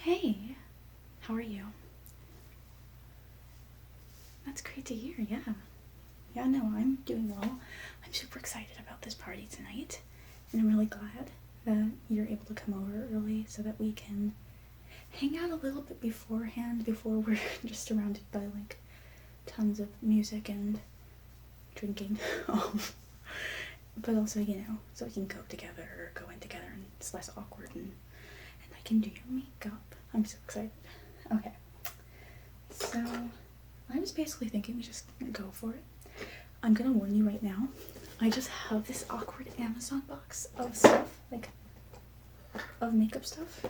Hey, how are you? That's great to hear, yeah. Yeah, no, I'm doing well. I'm super excited about this party tonight, and I'm really glad that you're able to come over early so that we can hang out a little bit beforehand before we're just surrounded by, like, tons of music and drinking. But also, you know, so we can go together or go in together and it's less awkward and I can do your makeup. I'm so excited. Okay, so I was basically thinking we just go for it. I'm gonna warn you right now, I just have this awkward Amazon box of stuff, like, of makeup stuff.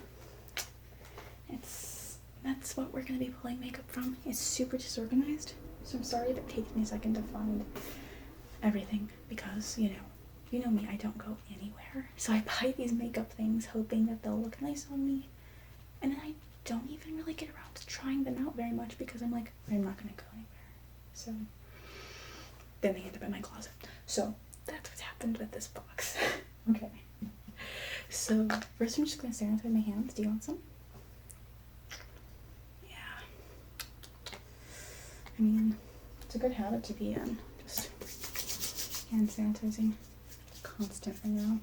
That's what we're gonna be pulling makeup from. It's super disorganized, so I'm sorry if it takes me a second to find everything because, you know me, I don't go anywhere. So I buy these makeup things hoping that they'll look nice on me, and then I don't even really get around to trying them out very much because I'm like, I'm not gonna go anywhere. So then they end up in my closet. So that's what's happened with this box. Okay. So first I'm just gonna sanitize my hands. Do you want some? Yeah. I mean, it's a good habit to be in. Just hand sanitizing constantly now.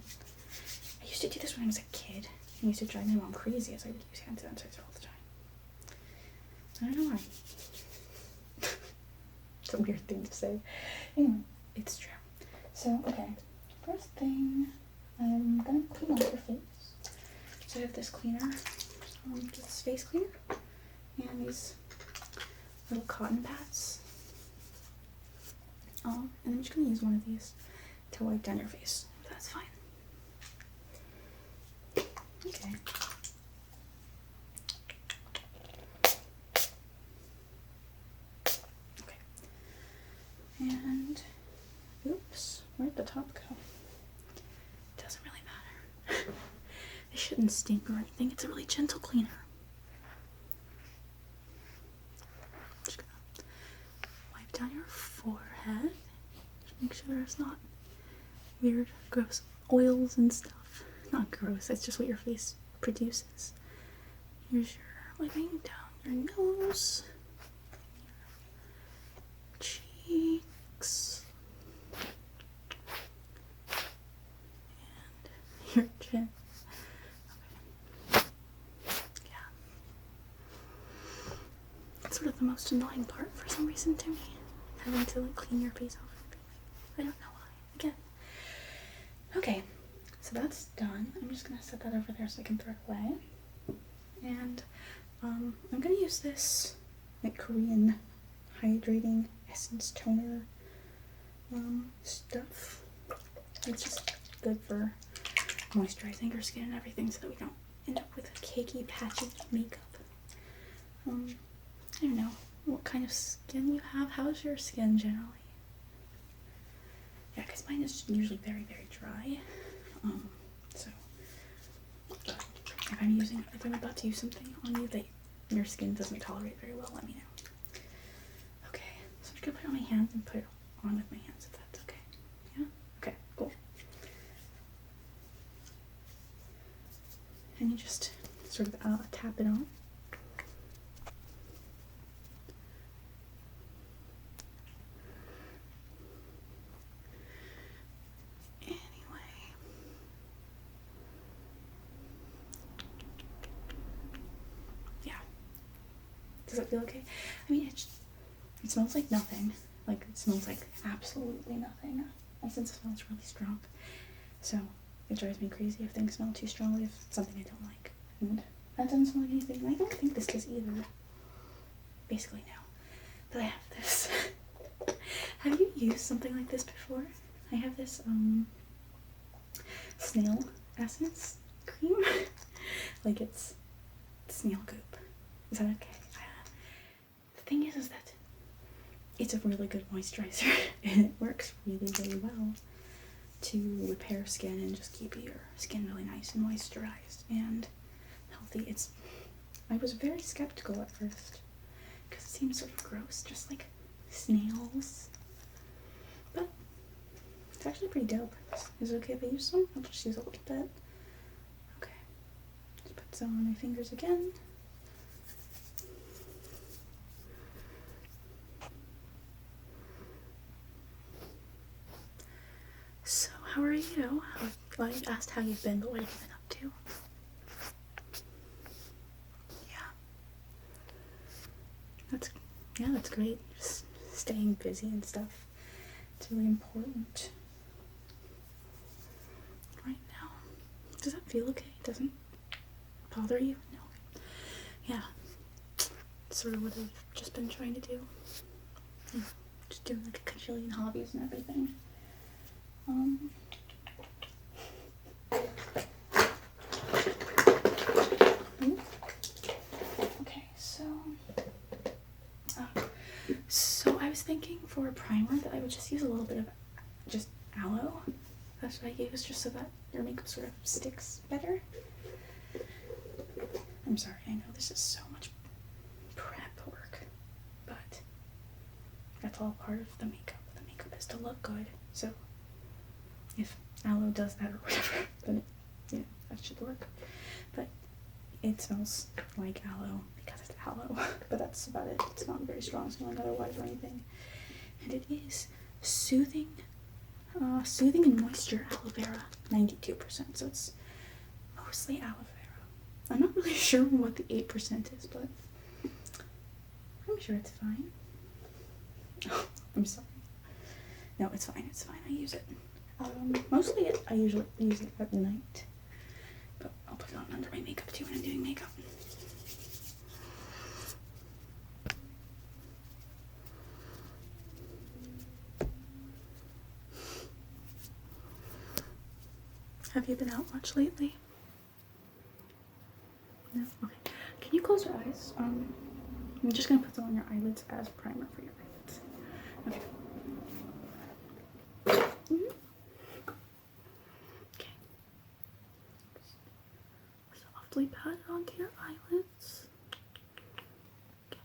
I used to do this when I was a kid. I used to drive my mom crazy as I would use hand sanitizer all the time. I don't know why. It's a weird thing to say. Anyway, it's true. So, okay. First thing, I'm gonna clean off your face. So I have this cleaner, this face cleaner, and these little cotton pads. And I'm just gonna use one of these to wipe down your face. That's fine. Okay. Okay. And oops, where'd the top go? Doesn't really matter. It shouldn't stink or anything. It's a really gentle cleaner. Just gonna wipe down your forehead. Just make sure there's not weird, gross oils and stuff. Not gross, that's just what your face produces. Here's your wiping down your nose, your cheeks, and your chin. Okay. Yeah. It's sort of the most annoying part for some reason to me. Having to like clean your face off. I don't know why. Again. Okay. So that's done. I'm just gonna set that over there so I can throw it away. And I'm gonna use this like Korean hydrating essence toner stuff. It's just good for moisturizing your skin and everything so that we don't end up with cakey, patchy makeup. I don't know what kind of skin you have. How's your skin generally? Yeah, because mine is usually very, very dry. So if I'm about to use something on you that your skin doesn't tolerate very well, let me know. Okay, so I'm just gonna put it on my hands and put it on with my hands if that's okay. Yeah? Okay, cool. And you just sort of tap it on. Does it feel okay? I mean, it smells like nothing. Like, it smells like absolutely nothing. My sense of smell is really strong. So, it drives me crazy if things smell too strongly, if it's something I don't like. And that doesn't smell like anything. And I don't think this does either. Basically, no. But I have this. Have you used something like this before? I have this, snail essence cream. Like, it's snail goop. Is that okay? The thing is that it's a really good moisturizer and it works really, really well to repair skin and just keep your skin really nice and moisturized and healthy. I was very skeptical at first because it seems sort of gross, just like snails, but it's actually pretty dope. Is it okay if I use some? I'll just use a little bit. Okay, just put some on my fingers again. asked how you've been, but what have you been up to? That's great. Just staying busy and stuff. It's really important right now. Does that feel okay? It doesn't bother you? No. Yeah. Sort of what I've just been trying to do. Yeah. Just doing like a cajillion hobbies and everything. Okay, so I was thinking for a primer that I would just use a little bit of just aloe. That's what I use, just so that your makeup sort of sticks better. I'm sorry, I know this is so much prep work, but that's all part of the makeup. The makeup is to look good, so if aloe does that or whatever, then that should work. But it smells like aloe because it's aloe, but that's about it. It's not very strong smelling otherwise or anything. And it is soothing and moisture aloe vera, 92%, so it's mostly aloe vera. I'm not really sure what the 8% is, but I'm sure it's fine. Oh, I'm sorry. No, it's fine, I use it. Mostly I usually use it at night, but I'll put it on under my makeup too when I'm doing makeup. Have you been out much lately? No? Okay. Can you close your eyes? I'm just gonna put some on your eyelids as primer for your eyelids. Okay. Okay. Softly pat it onto your eyelids. Okay.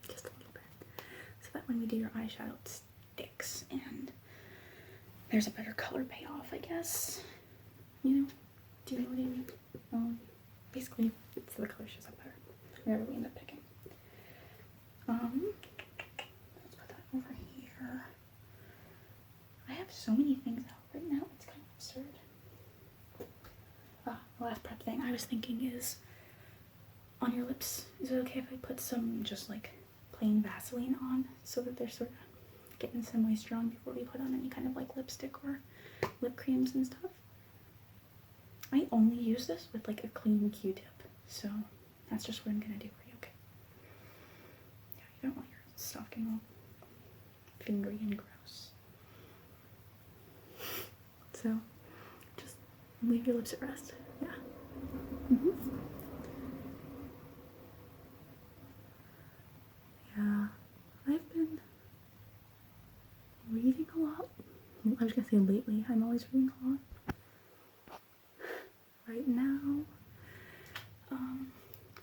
Just a little bit. So that when we do your eyeshadow, it sticks and there's a better color payoff, I guess. You know? Do you know what I mean? Basically, it's the color shows up better. Whatever we end up picking. Let's put that over here. I have so many things out right now, it's kind of absurd. The last prep thing I was thinking is on your lips. Is it okay if I put some just like plain Vaseline on so that they're sort of getting some moisture on before we put on any kind of like lipstick or lip creams and stuff? I only use this with like a clean Q-tip, so that's just what I'm gonna do for you, okay? Yeah, you don't want your stuff getting all fingery and gross. So, just leave your lips at rest, yeah. Yeah, I've been reading a lot. I was gonna say lately, I'm always reading a lot.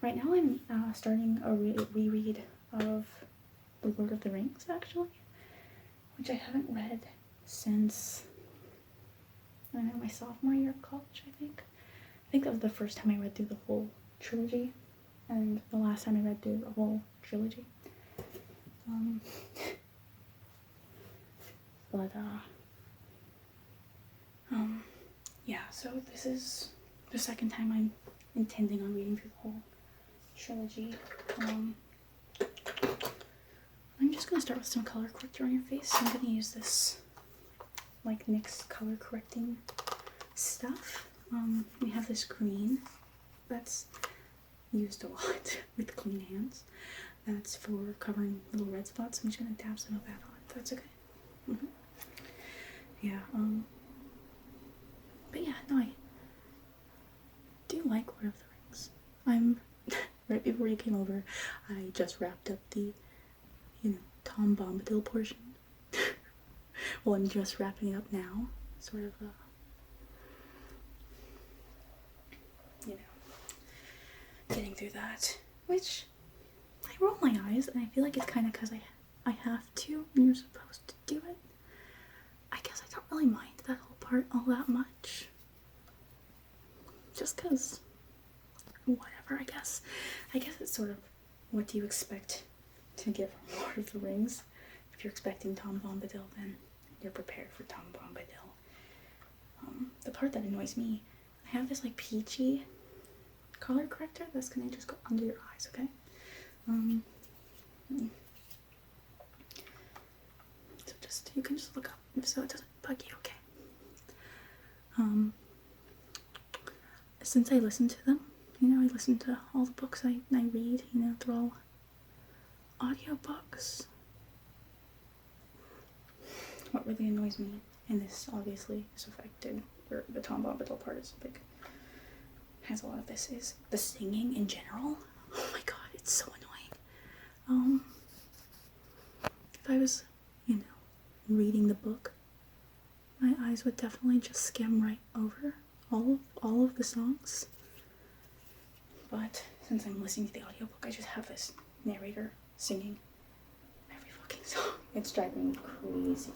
Right now I'm starting a reread of The Lord of the Rings, actually, which I haven't read since, I don't know, my sophomore year of college, I think. I think that was the first time I read through the whole trilogy, and the last time I read through the whole trilogy. Yeah, so this is the second time I'm intending on reading through the whole trilogy. I'm just gonna start with some color corrector on your face. I'm gonna use this like NYX color correcting stuff. We have this green that's used a lot with clean hands. That's for covering little red spots. I'm just gonna dab some of that on, if that's okay. Yeah, but yeah, no, I do like Lord of the Rings. Right before you came over, I just wrapped up the, Tom Bombadil portion. Well, I'm just wrapping it up now, sort of, getting through that, which I roll my eyes, and I feel like it's kind of because I have to, and you're supposed to do it. I guess I don't really mind that whole part all that much. Just because, whatever, I guess. I guess it's sort of, what do you expect to get from Lord of the Rings? If you're expecting Tom Bombadil, then you're prepared for Tom Bombadil. the part that annoys me, I have this like peachy color corrector that's gonna just go under your eyes, okay? So just, you can just look up so it doesn't bug you, okay? Since I listen to them, you know, I listen to all the books I read, you know, they're all audiobooks. What really annoys me, and this obviously is affected, or the Tom Bombadil part is big, has a lot of this, is the singing in general. Oh my god, it's so annoying. If I was, you know, reading the book, my eyes would definitely just skim right over all of the songs. But since I'm listening to the audiobook, I just have this narrator singing every fucking song. It's driving me crazy.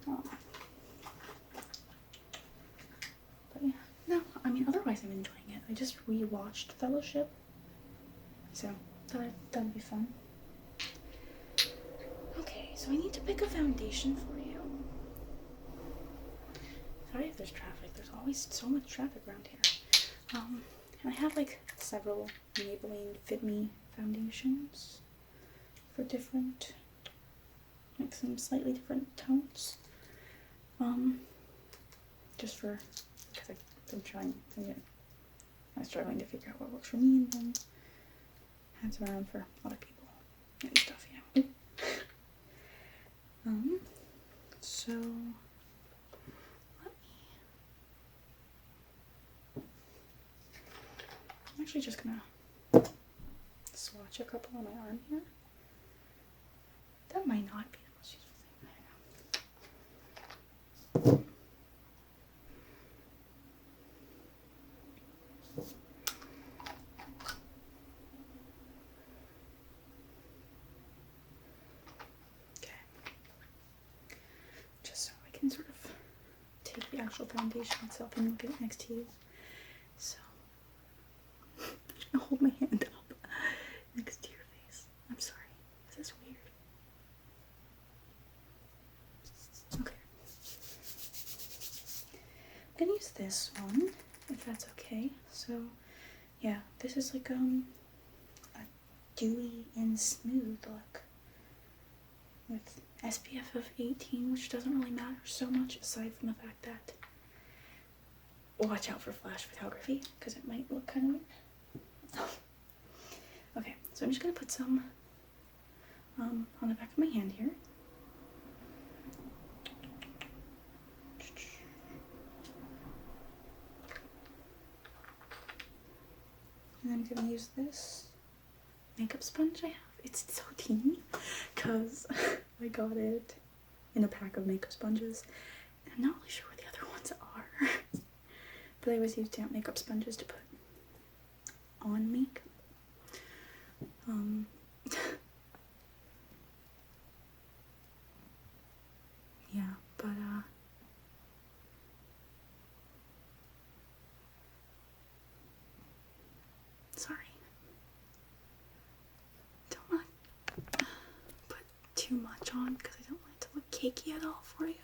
But yeah, no, I mean, otherwise I'm enjoying it. I just rewatched Fellowship, so that'd be fun. Okay, so I need to pick a foundation for you. Sorry if there's traffic. There's always so much traffic around here. And I have like several Maybelline Fit Me Foundations for different, like some slightly different tones. Just for, because I've been trying, I was struggling to figure out what works for me, and then hands around for other people and stuff, you know. So I'm actually just gonna swatch a couple on my arm here. That might not be the most useful thing. I don't know. Okay. Just so I can sort of take the actual foundation itself and look at it next to you. So I'll hold my hand up next to your face. I'm sorry. Is this weird? Okay. I'm gonna use this one, if that's okay. So, yeah, this is like a dewy and smooth look with SPF of 18, which doesn't really matter so much aside from the fact that watch out for flash photography because it might look kind of weird. Okay, so I'm just gonna put some on the back of my hand here. And I'm gonna use this makeup sponge I have. It's so teeny because I got it in a pack of makeup sponges. And I'm not really sure where the other ones are. But I always use damp makeup sponges to put on makeup. Yeah, but sorry. Don't want to put too much on because I don't want it to look cakey at all for you.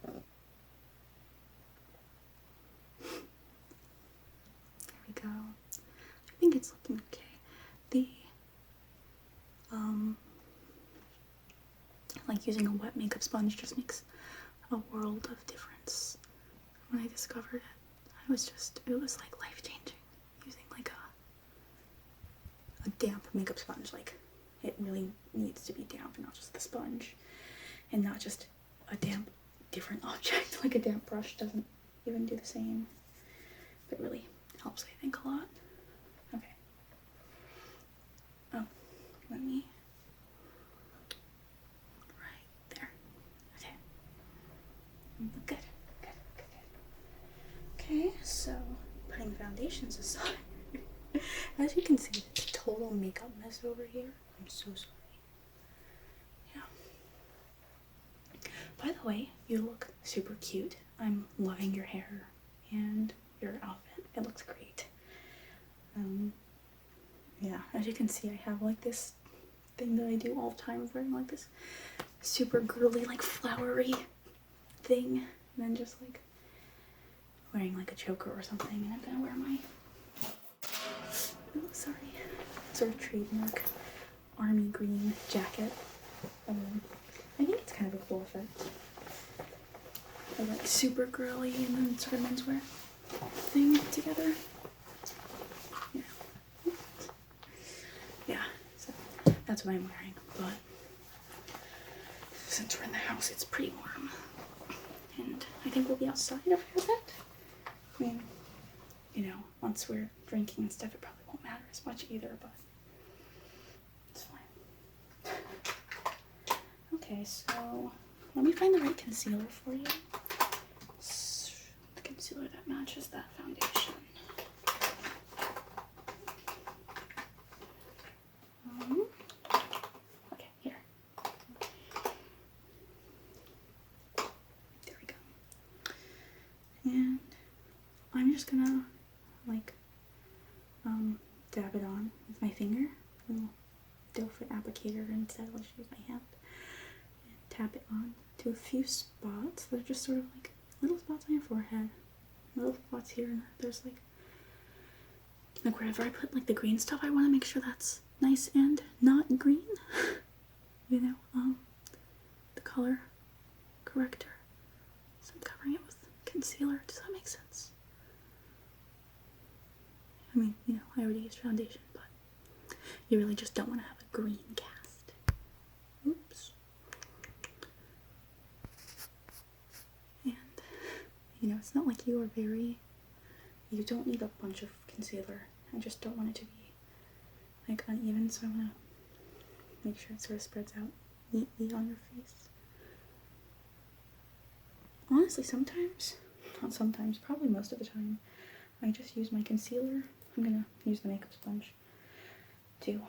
There we go. I think it's looking okay. The like using a wet makeup sponge just makes a world of difference. When I discovered it, it was like life-changing using like a damp makeup sponge. Like, it really needs to be damp and not just the sponge, and not just a damp different object. Like a damp brush doesn't even do the same. It really helps, I think, a lot. Okay. Oh, let me. Right there. Okay. Good. Okay, so putting foundations aside, as you can see, it's a total makeup mess over here. I'm so sorry. Yeah. By the way, you look super cute. I'm loving your hair and your outfit. It looks great. Yeah, as you can see, I have like this thing that I do all the time of wearing like this super girly, like flowery thing, and then just like wearing like a choker or something, and I'm gonna wear my, oh sorry, sort of trademark army green jacket. I think it's kind of a cool effect. I like super girly and then sort of menswear thing together. Yeah. Yeah, so that's what I'm wearing, but since we're in the house, it's pretty warm. And I think we'll be outside after that. I mean, you know, once we're drinking and stuff, it probably won't matter as much either, but it's fine. Okay, so let me find the right concealer for you. The concealer that matches that foundation. Okay, here. There we go. And I'm just gonna like dab it on with my finger, a little doe foot applicator, instead I'll just use my hand and tap it on to a few spots that are just sort of like little spots on your forehead, little spots here, and there's like wherever I put like the green stuff, I want to make sure that's nice and not green. You know, the color corrector. So I'm covering it with concealer. Does that make sense? I mean, you know, I already used foundation, but you really just don't want to have a green cast. Oops. And, you know, it's not like you don't need a bunch of concealer. I just don't want it to be, like, uneven, so I want to make sure it sort of spreads out neatly on your face. Honestly, not sometimes, probably most of the time, I just use my concealer. I'm gonna use the makeup sponge to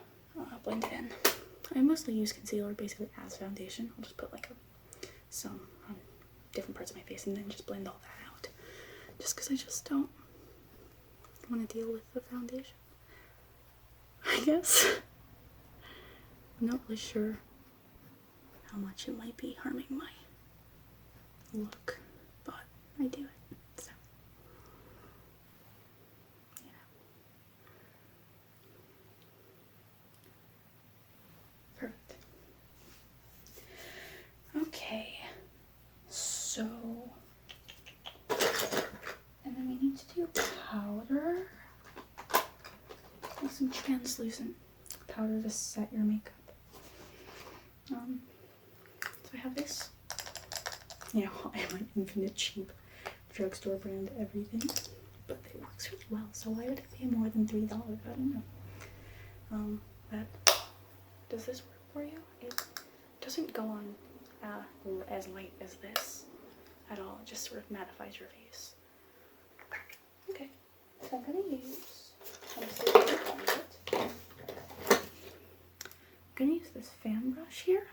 blend it in. I mostly use concealer basically as foundation. I'll just put like some on different parts of my face and then just blend all that out. Just because I just don't want to deal with the foundation, I guess. I'm not really sure how much it might be harming my look, but I do it. So yeah. Perfect. Okay, so and then we need to do powder, like some translucent powder to set your makeup. So I have this. You know, I have an infinite cheap drugstore brand everything, but it works really well, so why would I pay more than $3? I don't know. But does this work for you? It doesn't go on as light as this at all. It just sort of mattifies your face. Okay, so I'm gonna use, this fan brush here.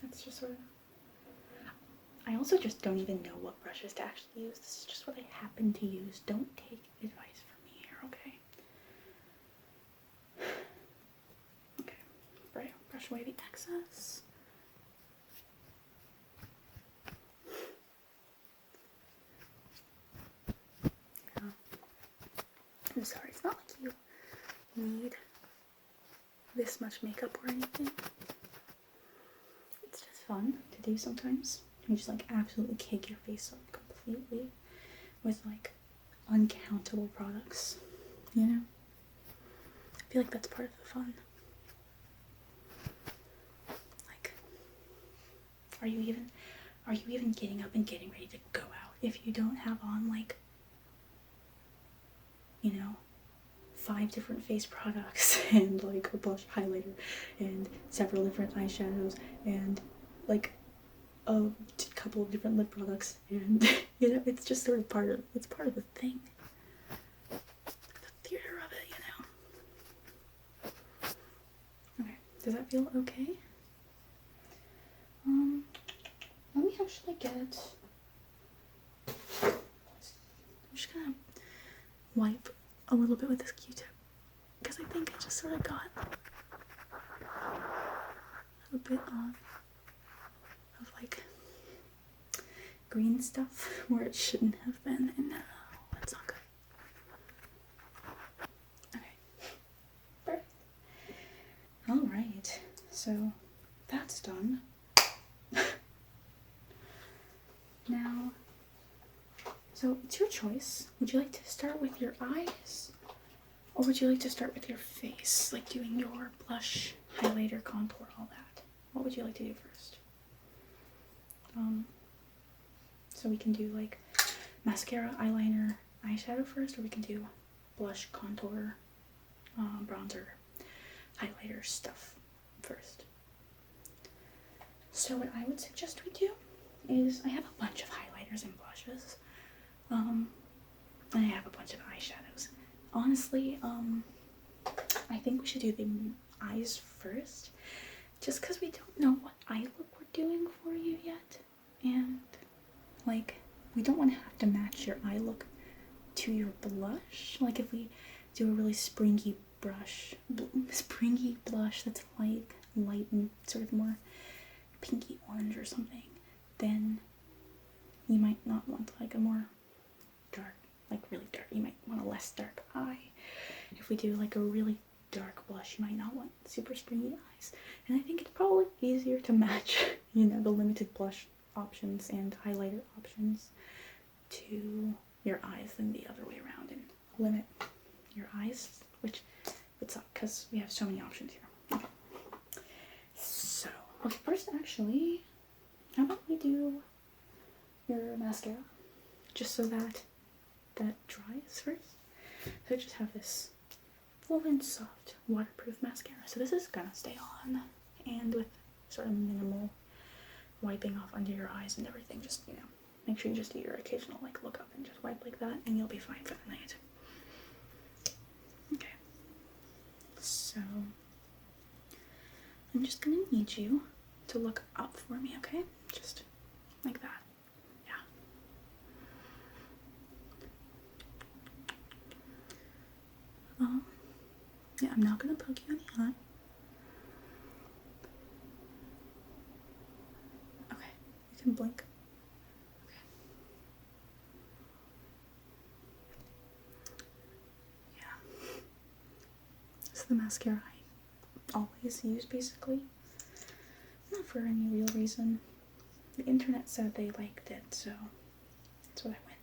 That's just sort of, I also just don't even know what brushes to actually use. This is just what I happen to use. Don't take advice from me here, okay? Okay, brush away the excess. Yeah. I'm sorry, it's not like you need this much makeup or anything. It's just fun to do sometimes. You just like absolutely cake your face up completely with like uncountable products, you know? I feel like that's part of the fun. Like, are you even getting up and getting ready to go out if you don't have on like, you know, 5 different face products and like a blush highlighter and several different eyeshadows and like a couple of different lip products, and you know, it's just sort of part of the thing, the theater of it, you know. Okay, does that feel okay? Let me actually get, I'm just gonna wipe a little bit with this Q-tip because I think I just sort of got a bit of like green stuff where it shouldn't have been, and no, that's not good. Okay, perfect. Alright, so that's done. Now, so it's your choice. Would you like to start with your eyes? Or would you like to start with your face? Like doing your blush, highlighter, contour, all that. What would you like to do first? So we can do like mascara, eyeliner, eyeshadow first, or we can do blush, contour, bronzer, highlighter stuff first. So what I would suggest we do is, I have a bunch of highlighters and blushes, and I have a bunch of eyeshadows. Honestly, I think we should do the eyes first, just because we don't know what eye look we're doing for you yet, and like, we don't want to have to match your eye look to your blush. Like if we do a really springy blush that's like light and sort of more pinky orange or something, then you might not want like a more dark, like really dark. You might want a less dark eye. If we do like a really dark blush, you might not want super springy eyes. And I think it's probably easier to match, you know, the limited blush options and highlighter options to your eyes than the other way around, and limit your eyes, which would suck because we have so many options here. Okay. So, okay, first actually, how about we do your mascara, just so that dries first. So I just have this full and soft waterproof mascara. So this is gonna stay on, and with sort of minimal wiping off under your eyes and everything. Just, you know, make sure you just do your occasional like look up and just wipe like that, and you'll be fine for the night. Okay. So I'm just gonna need you to look up for me, okay? Just like that. Yeah, I'm not gonna poke you in the eye. Okay, you can blink. Okay. Yeah. This is the mascara I always use, basically. Not for any real reason. The internet said they liked it, so that's what I went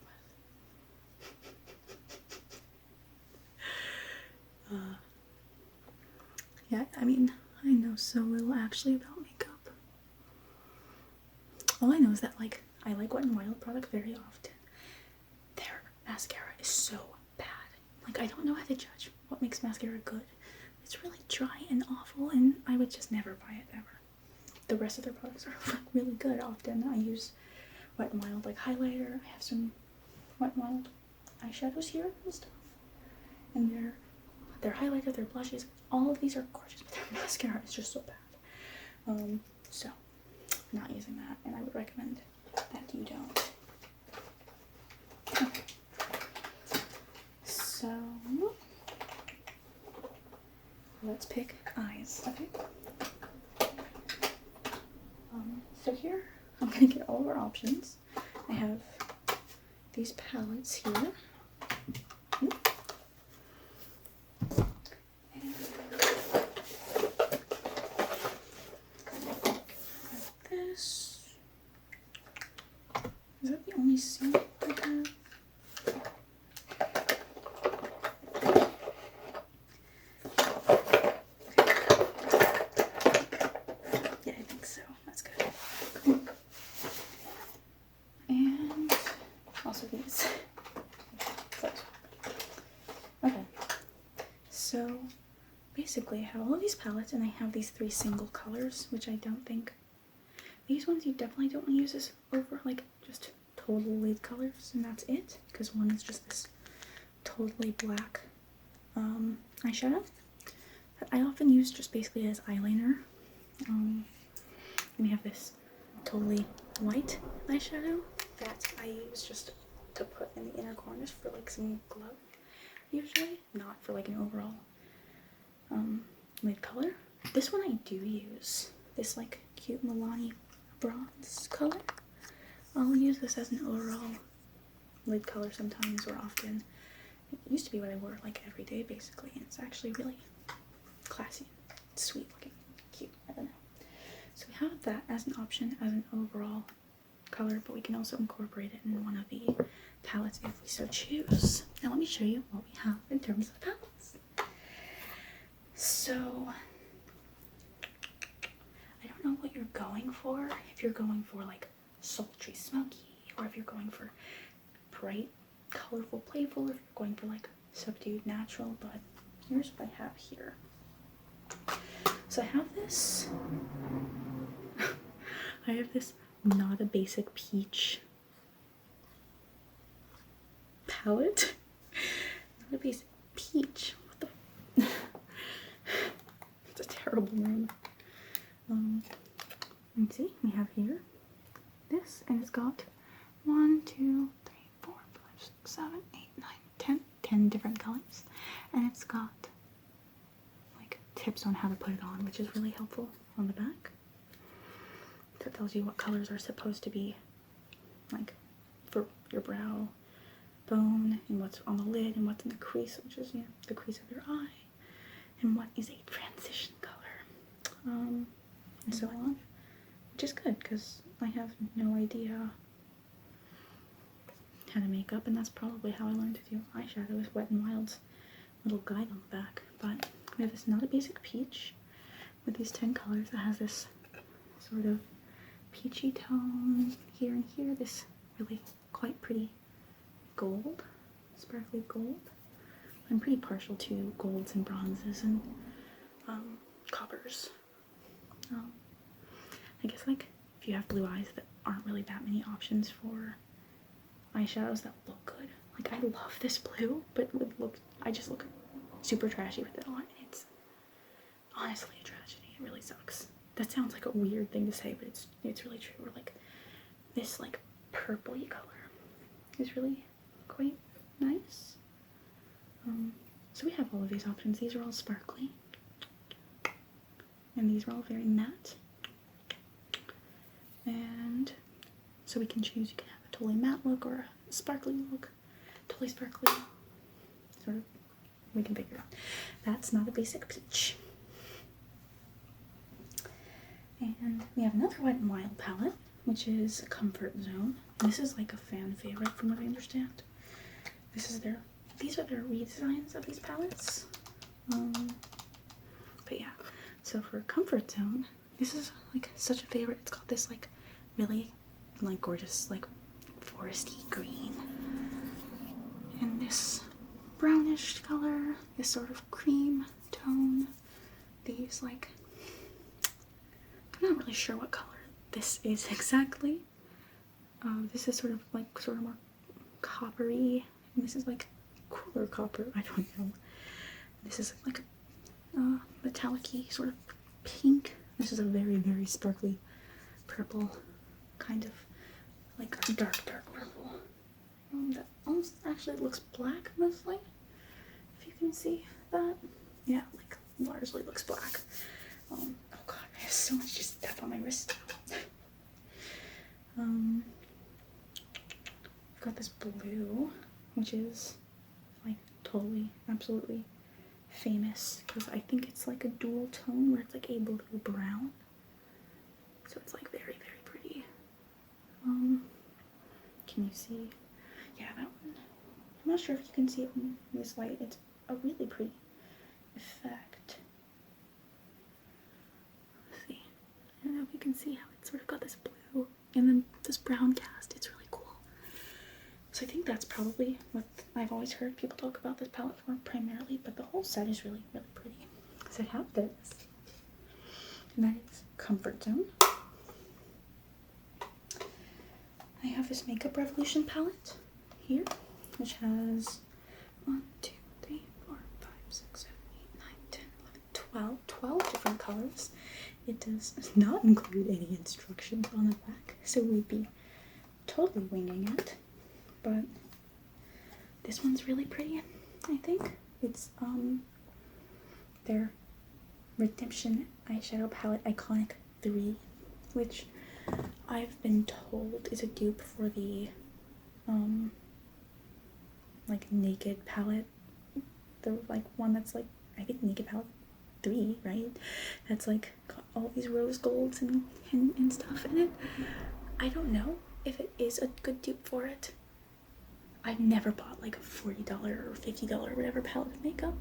with. Yeah, I mean, I know so little actually about makeup. All I know is that, like, I like Wet n Wild product very often. Their mascara is so bad. Like, I don't know how to judge what makes mascara good. It's really dry and awful, and I would just never buy it ever. The rest of their products are like really good. Often I use Wet n Wild like highlighter. I have some Wet n Wild eyeshadows here and stuff. And their highlighter, their blushes, all of these are gorgeous, but their mascara is just so bad. So I'm not using that, and I would recommend that you don't. Okay. So let's pick eyes, okay? So here I'm gonna get all of our options. I have these palettes here. Is that the only suit I have? Yeah, I think so. That's good. Cool. And also these. Okay. So basically I have all of these palettes, and I have these 3 single colors, which I don't think, these ones you definitely don't want to use as over, like, just total lead colors, and that's it, because one is just this totally black eyeshadow that I often use just basically as eyeliner. And we have this totally white eyeshadow that I use just to put in the inner corners for like some glow, usually, not for like an overall lid color. This one I do use, this like cute Milani bronze color. I'll use this as an overall lid color sometimes or often. It used to be what I wore like every day basically, and it's actually really classy, sweet looking, cute, I don't know. So we have that as an option as an overall color, but we can also incorporate it in one of the palettes if we so choose. Now let me show you what we have in terms of palettes. So I don't know what you're going for, if you're going for like sultry smoky, or if you're going for bright colorful playful, or if you're going for like subdued natural, but here's what I have here. So I have this not a basic peach palette. Not a basic peach. What the it's a terrible name. Let's see, we have here this, and it's got 1, 2, 3, 4, 5, 6, 7, 8, 9, 10 different colors, and it's got like tips on how to put it on, which is really helpful on the back. So it tells you what colors are supposed to be like for your brow bone, and what's on the lid, and what's in the crease, which is, you know, the crease of your eye, and what is a transition color, and so on, which is good because I have no idea how to make up, and that's probably how I learned to do eyeshadow, with Wet n Wild's little guide on the back. But we have this not a basic peach with these 10 colors that has this sort of peachy tone here and here, this really quite pretty gold, sparkly gold. I'm pretty partial to golds and bronzes and coppers. I guess like if you have blue eyes, that aren't really that many options for eyeshadows that look good. Like I love this blue, but I just look super trashy with it on. It's honestly a tragedy. It really sucks. That sounds like a weird thing to say, but it's really true. Or like this like purpley color is really quite nice. So we have all of these options. These are all sparkly, and these are all very matte. And so we can choose. You can have a totally matte look or a sparkly look, totally sparkly. Sort of, we can figure it out. That's not a basic peach. And we have another Wet n Wild palette, which is Comfort Zone. And this is like a fan favorite from what I understand. These are their redesigns of these palettes. But yeah, so for Comfort Zone, this is like such a favorite. It's got this like really like gorgeous like foresty green, and this brownish color, this sort of cream tone, these like, I'm not really sure what color this is exactly. This is sort of more coppery, and this is like cooler copper. I don't know. This is like a metallic-y sort of pink. This is a very, very sparkly purple, kind of like a dark purple. That almost actually looks black mostly, if you can see that. Yeah, like largely looks black. Oh god, I have so much just stuff on my wrist. I've got this blue, which is like totally, absolutely famous because I think it's like a dual tone where it's like a blue brown. So it's like very, very pretty. Can you see? Yeah, that one. I'm not sure if you can see it in this light. It's a really pretty effect. Let's see. I don't know if you can see how it's sort of got this blue and then this brown cast. It's really cool. So I think that's probably what I've always heard people talk about this palette for primarily, but the whole set is really, really pretty. So I have this, and that is Comfort Zone. I have this Makeup Revolution palette here, which has 1, 2, 3, 4, 5, 6, 7, 8, 9, 10, 11, 12 different colors. It does not include any instructions on the back, so we'd be totally winging it. But this one's really pretty, I think. It's their Redemption Eyeshadow Palette Iconic 3, which I've been told is a dupe for the like Naked palette, the like one that's like, I think Naked palette 3, right? That's like got all these rose golds and stuff in it. I don't know if it is a good dupe for it. I've never bought like a $40 or $50 or whatever palette of makeup,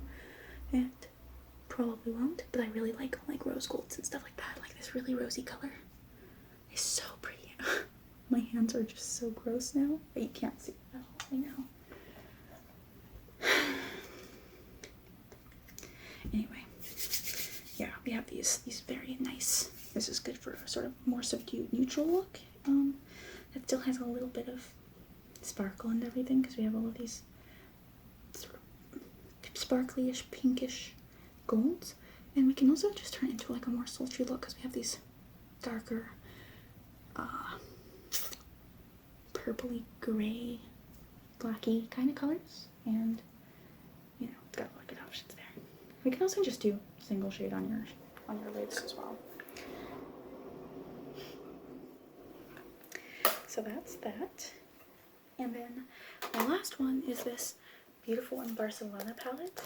and probably won't, but I really like rose golds and stuff like that. Like this really rosy color is so pretty. My hands are just so gross now, but you can't see it at all right now. Anyway, yeah, we have these very nice. This is good for a sort of more subdued neutral look. It still has a little bit of sparkle and everything because we have all of these sort of sparkly-ish, pinkish golds, and we can also just turn it into like a more sultry look because we have these darker, purpley gray, blacky kind of colors, and you know, it's got a lot of good options there. We can also just do single shade on your lids as well. So that's that. And then the last one is this beautiful Barcelona palette,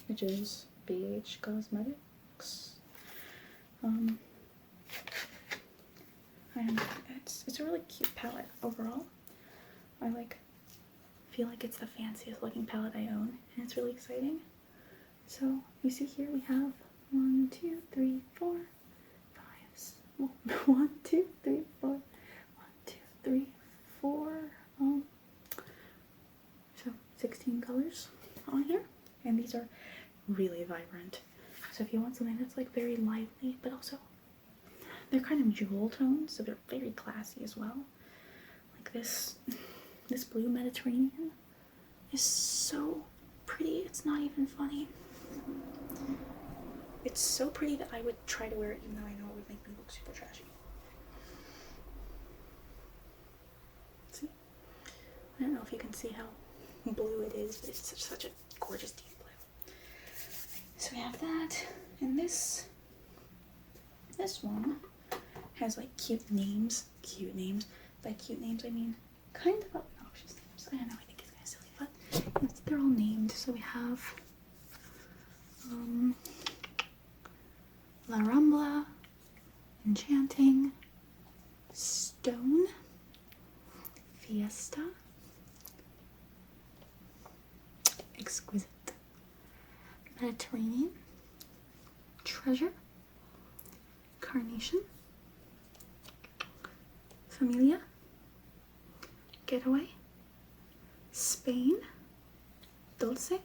which is BH Cosmetics. And it's a really cute palette overall. I feel like it's the fanciest looking palette I own, and it's really exciting. So you see here we have 1, 2, 3, 4, 5. 1, 2, 3, 4. 1, 2, 3, 4. So 16 colors on here, and these are really vibrant. So if you want something that's like very lively, but also they're kind of jewel tones, so they're very classy as well. Like this blue Mediterranean is so pretty, it's not even funny. It's so pretty that I would try to wear it even though I know it would make me look super trashy. See? I don't know if you can see how blue it is, but it's such a gorgeous deep blue. So we have that, and this one has like cute names. By cute names I mean kind of obnoxious names. I don't know, I think it's kind of silly, but they're all named. So we have La Rambla, Enchanting, Stone, Fiesta, Exquisite, Mediterranean, Treasure, Carnation, Familia, Getaway, Spain, Dulce,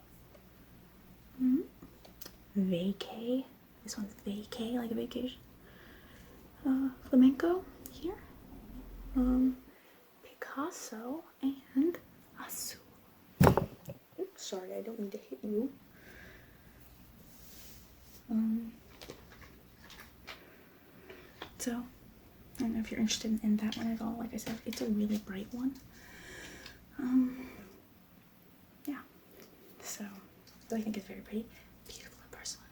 Vacay. This one's vacay, like a vacation. Flamenco here. Picasso and Azul. Oops, sorry, I don't mean to hit you. So, I don't know if you're interested in that one at all. Like I said, it's a really bright one. Yeah. So I think it's very pretty. Beautiful in Barcelona.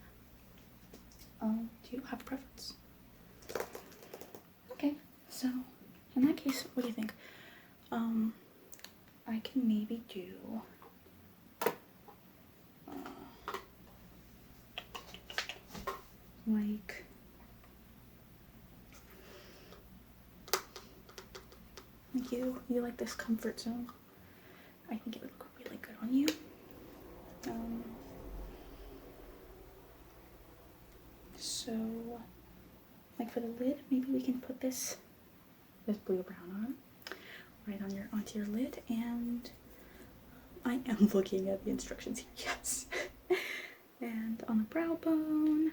Do you have a preference? Okay, so in that case, what do you think? I can maybe do like you like this comfort zone. I think it would look really good on you. So like for the lid, maybe we can put this blue or brown on right onto your lid, and I am looking at the instructions here, yes. And on the brow bone, you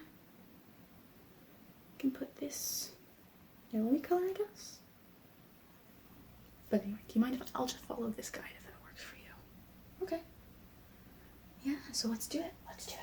can put this yellowy color, I guess. But anyway, do you mind if I'll just follow this guide if that works for you? Okay. Yeah, so let's do it. Let's do it.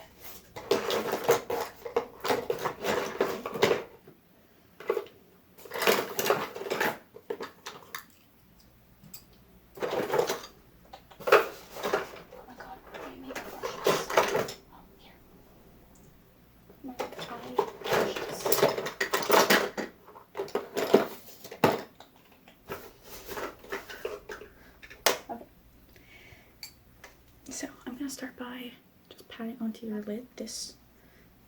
So I'm gonna start by just patting onto your lid this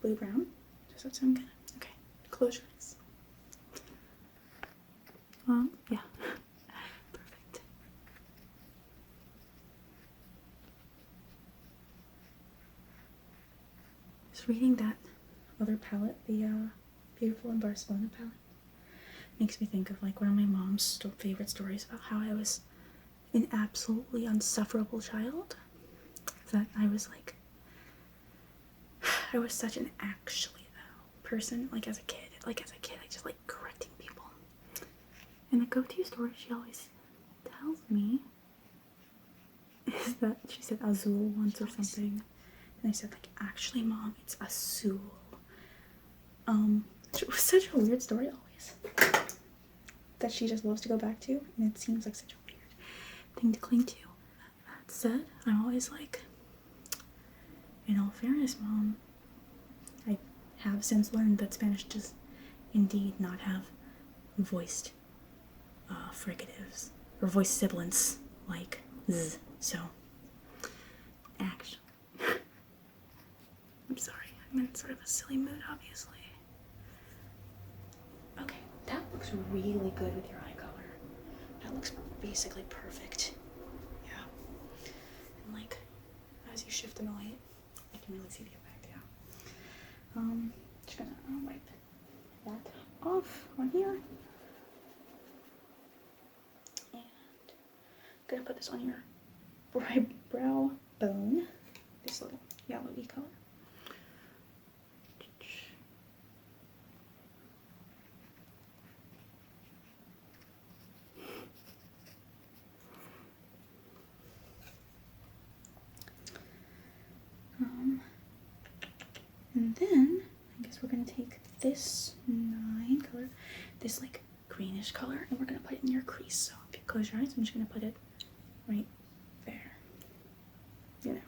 blue brown. Does that sound good? Okay, close your eyes. Yeah. Perfect. Just reading that other palette, the Beautiful in Barcelona palette, makes me think of like one of my mom's favorite stories about how I was an absolutely unsufferable child. That I was like, I was such an actually though person, like as a kid. I just like correcting people. And the go-to story she always tells me is that she said azul once or something. And I said like, actually mom, it's azul. It was such a weird story always. That she just loves to go back to, and it seems like such a weird thing to cling to. That said, I'm always like, in all fairness, mom, I have since learned that Spanish does indeed not have voiced fricatives or voiced sibilants like z. So, actually, I'm sorry, I'm in sort of a silly mood, obviously. Okay, that looks really good with your eye color. That looks basically perfect. Yeah. And like, as you shift in the light, I can really see the effect, yeah. Just gonna wipe that off on here. And I'm gonna put this on your brow bone, this little yellowy color. And then I guess we're gonna take this 9 color, this like greenish color, and we're gonna put it in your crease. So if you close your eyes, I'm just gonna put it right there. You know,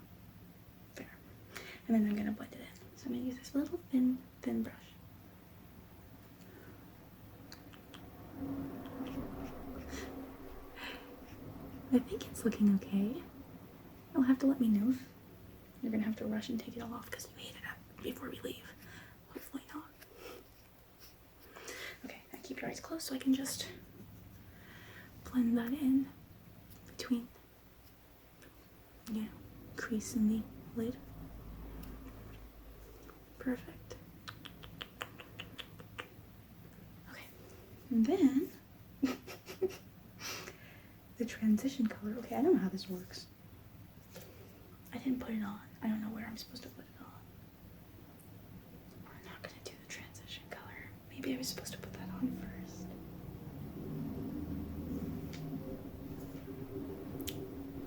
there. And then I'm gonna blend it in. So I'm gonna use this little thin brush. I think it's looking okay. You'll have to let me know if you're gonna have to rush and take it all off because you hated it before we leave. Hopefully not. Okay, now keep your eyes closed so I can just blend that in between, you know, crease in the lid. Perfect. Okay, and then the transition color. Okay, I don't know how this works. I didn't put it on. I don't know where I'm supposed to put it on. We're not gonna do the transition color. Maybe I was supposed to put that on first.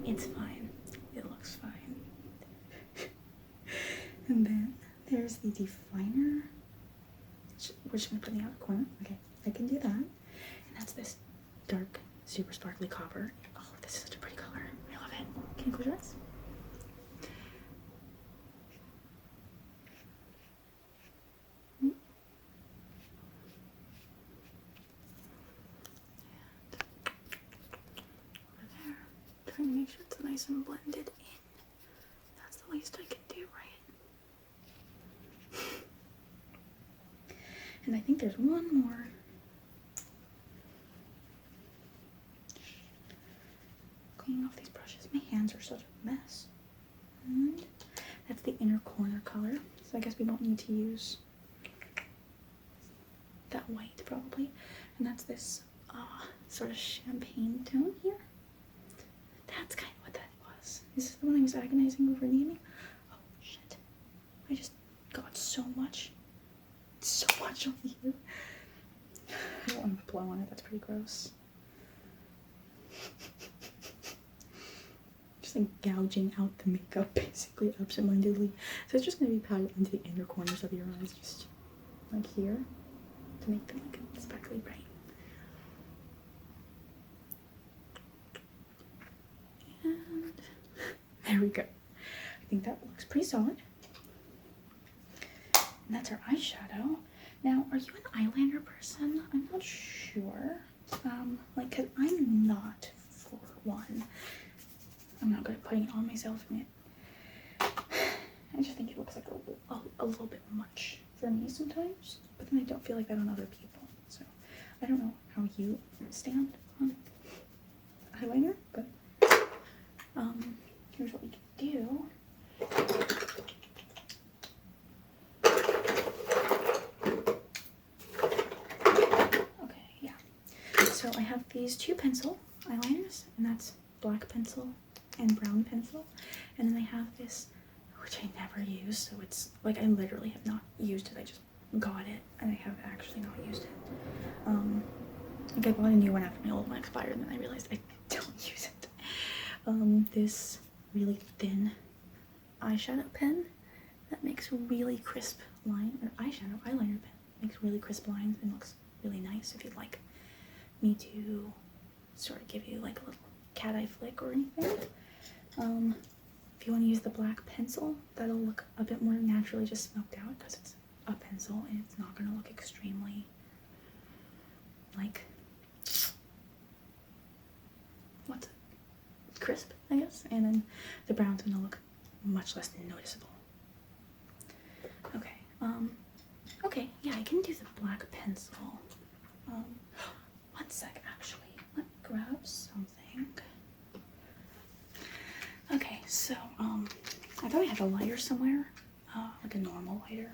It's fine. It looks fine. And then there's the definer. We're just gonna put in the outer corner. Okay, I can do that. And that's this dark, super sparkly copper. Oh, this is such a pretty color. I love it. Can you close your eyes? Trying to make sure it's nice and blended in. That's the least I can do, right? And I think there's one more. Cleaning off these brushes. My hands are such a mess. And that's the inner corner color. So I guess we won't need to use that white probably. And that's this sort of champagne tone here. That's kind of what that was. Is this the one I was agonizing over naming? Oh shit. I just got so much on here. I don't want to blow on it, that's pretty gross. Just like gouging out the makeup basically absentmindedly. So it's just going to be patted into the inner corners of your eyes, just like here, to make them like sparkly bright. And there we go. I think that looks pretty solid. And that's our eyeshadow. Now, are you an eyeliner person? I'm not sure. Like, cause I'm not, for one. I'm not good at putting it on myself, and it I just think it looks like a little bit much for me sometimes, but then I don't feel like that on other people. So I don't know how you stand on eyeliner, but here's what we can do. Okay, yeah. So I have these two pencil eyeliners, and that's black pencil and brown pencil, and then I have this, which I never use, so it's like I literally have not used it. I just got it and I have actually not used it. Like I bought a new one after my old one expired, and then I realized I don't use it. This really thin eyeshadow pen that makes really crisp eyeliner pen makes really crisp lines and looks really nice. If you'd like me to sort of give you like a little cat eye flick or anything. If you want to use the black pencil, that'll look a bit more naturally just smoked out because it's a pencil and it's not going to look extremely like crisp, I guess. And then the brown's going to look much less noticeable. Okay, okay, yeah, I can do the black pencil. One sec, actually. Let me grab something. Okay, so, I thought I had a lighter somewhere, like a normal lighter,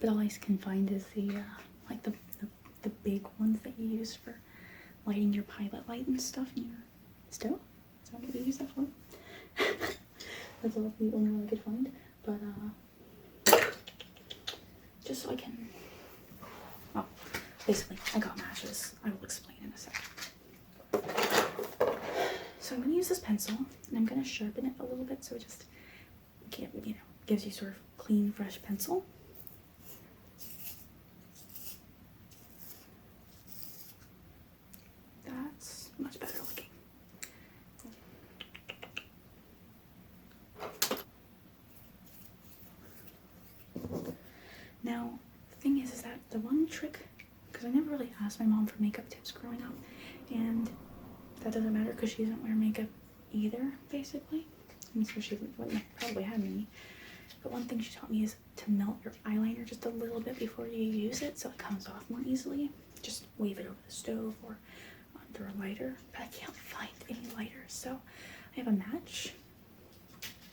but all I can find is the, like the big ones that you use for lighting your pilot light and stuff in your stove. Is that what you use that for? That's all the only one I could find, but, just so I can, well, basically, I got matches. I will explain in a second. So I'm going to use this pencil, and I'm going to sharpen it a little bit so it just, gives you sort of clean, fresh pencil. That's much better looking. Now, the thing is that the one trick, because I never really asked my mom for makeup tips growing up, and that doesn't matter because she doesn't wear makeup either, basically. I mean, so she wouldn't probably have any. But one thing she taught me is to melt your eyeliner just a little bit before you use it so it comes off more easily. Just wave it over the stove or under a lighter. But I can't find any lighters, so I have a match.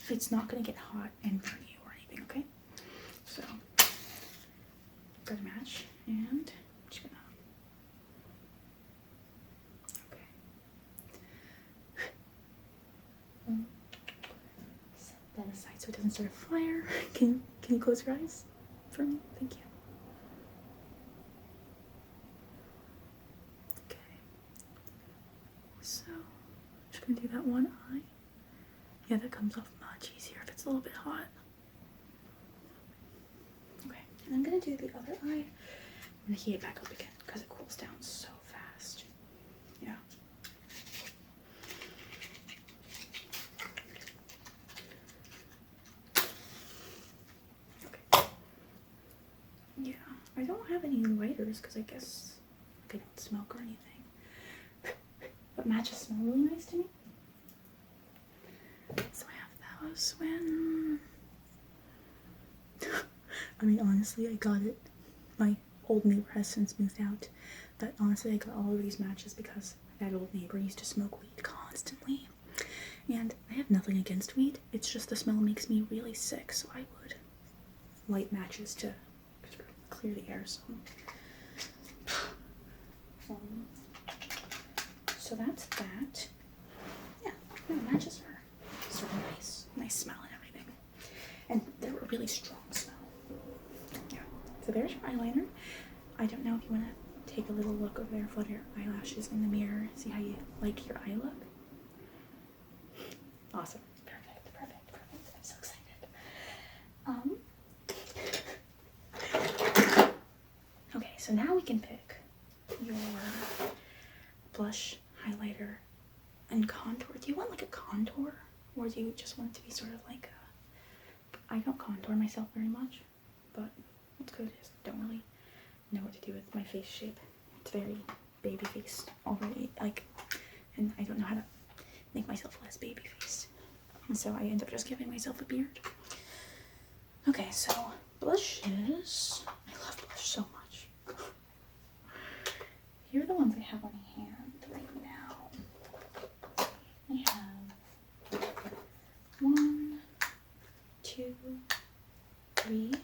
It's not going to get hot and burn you or anything, okay? So, got a match, and I'm just gonna, okay. Set that aside so it doesn't start a fire. Can you close your eyes for me? Thank you. Okay. So, I'm just gonna do that one eye. Yeah, that comes off much easier if it's a little bit hot. Okay, and I'm gonna do the other eye. I'm gonna heat it back up again because it cools down so fast. Yeah. Okay. Yeah, I don't have any lighters because I guess I don't smoke or anything. But matches smell really nice to me. So I have those when... I mean, honestly, I got it. My old neighbor has since moved out. But honestly, I got all of these matches because that old neighbor used to smoke weed constantly. And I have nothing against weed. It's just the smell makes me really sick. So I would light matches to clear the air some. So that's that. Yeah, no, matches are sort of nice smell and everything. And they're a really strong smell. Yeah. So there's your eyeliner. I don't know if you want to take a little look over there, flutter your eyelashes in the mirror, see how you like your eye look. Awesome. Perfect. I'm so excited. Okay, so now we can pick your blush, highlighter, and contour. Do you want like a contour, or do you just want it to be sort of like a... I don't contour myself very much, but it's good. I just don't really know what to do with my face shape. It's very baby faced already, and I don't know how to make myself less baby faced. And so I end up just giving myself a beard. Okay, so blushes. I love blush so much. Here are the ones I have on hand right now. I have 1, 2, 3,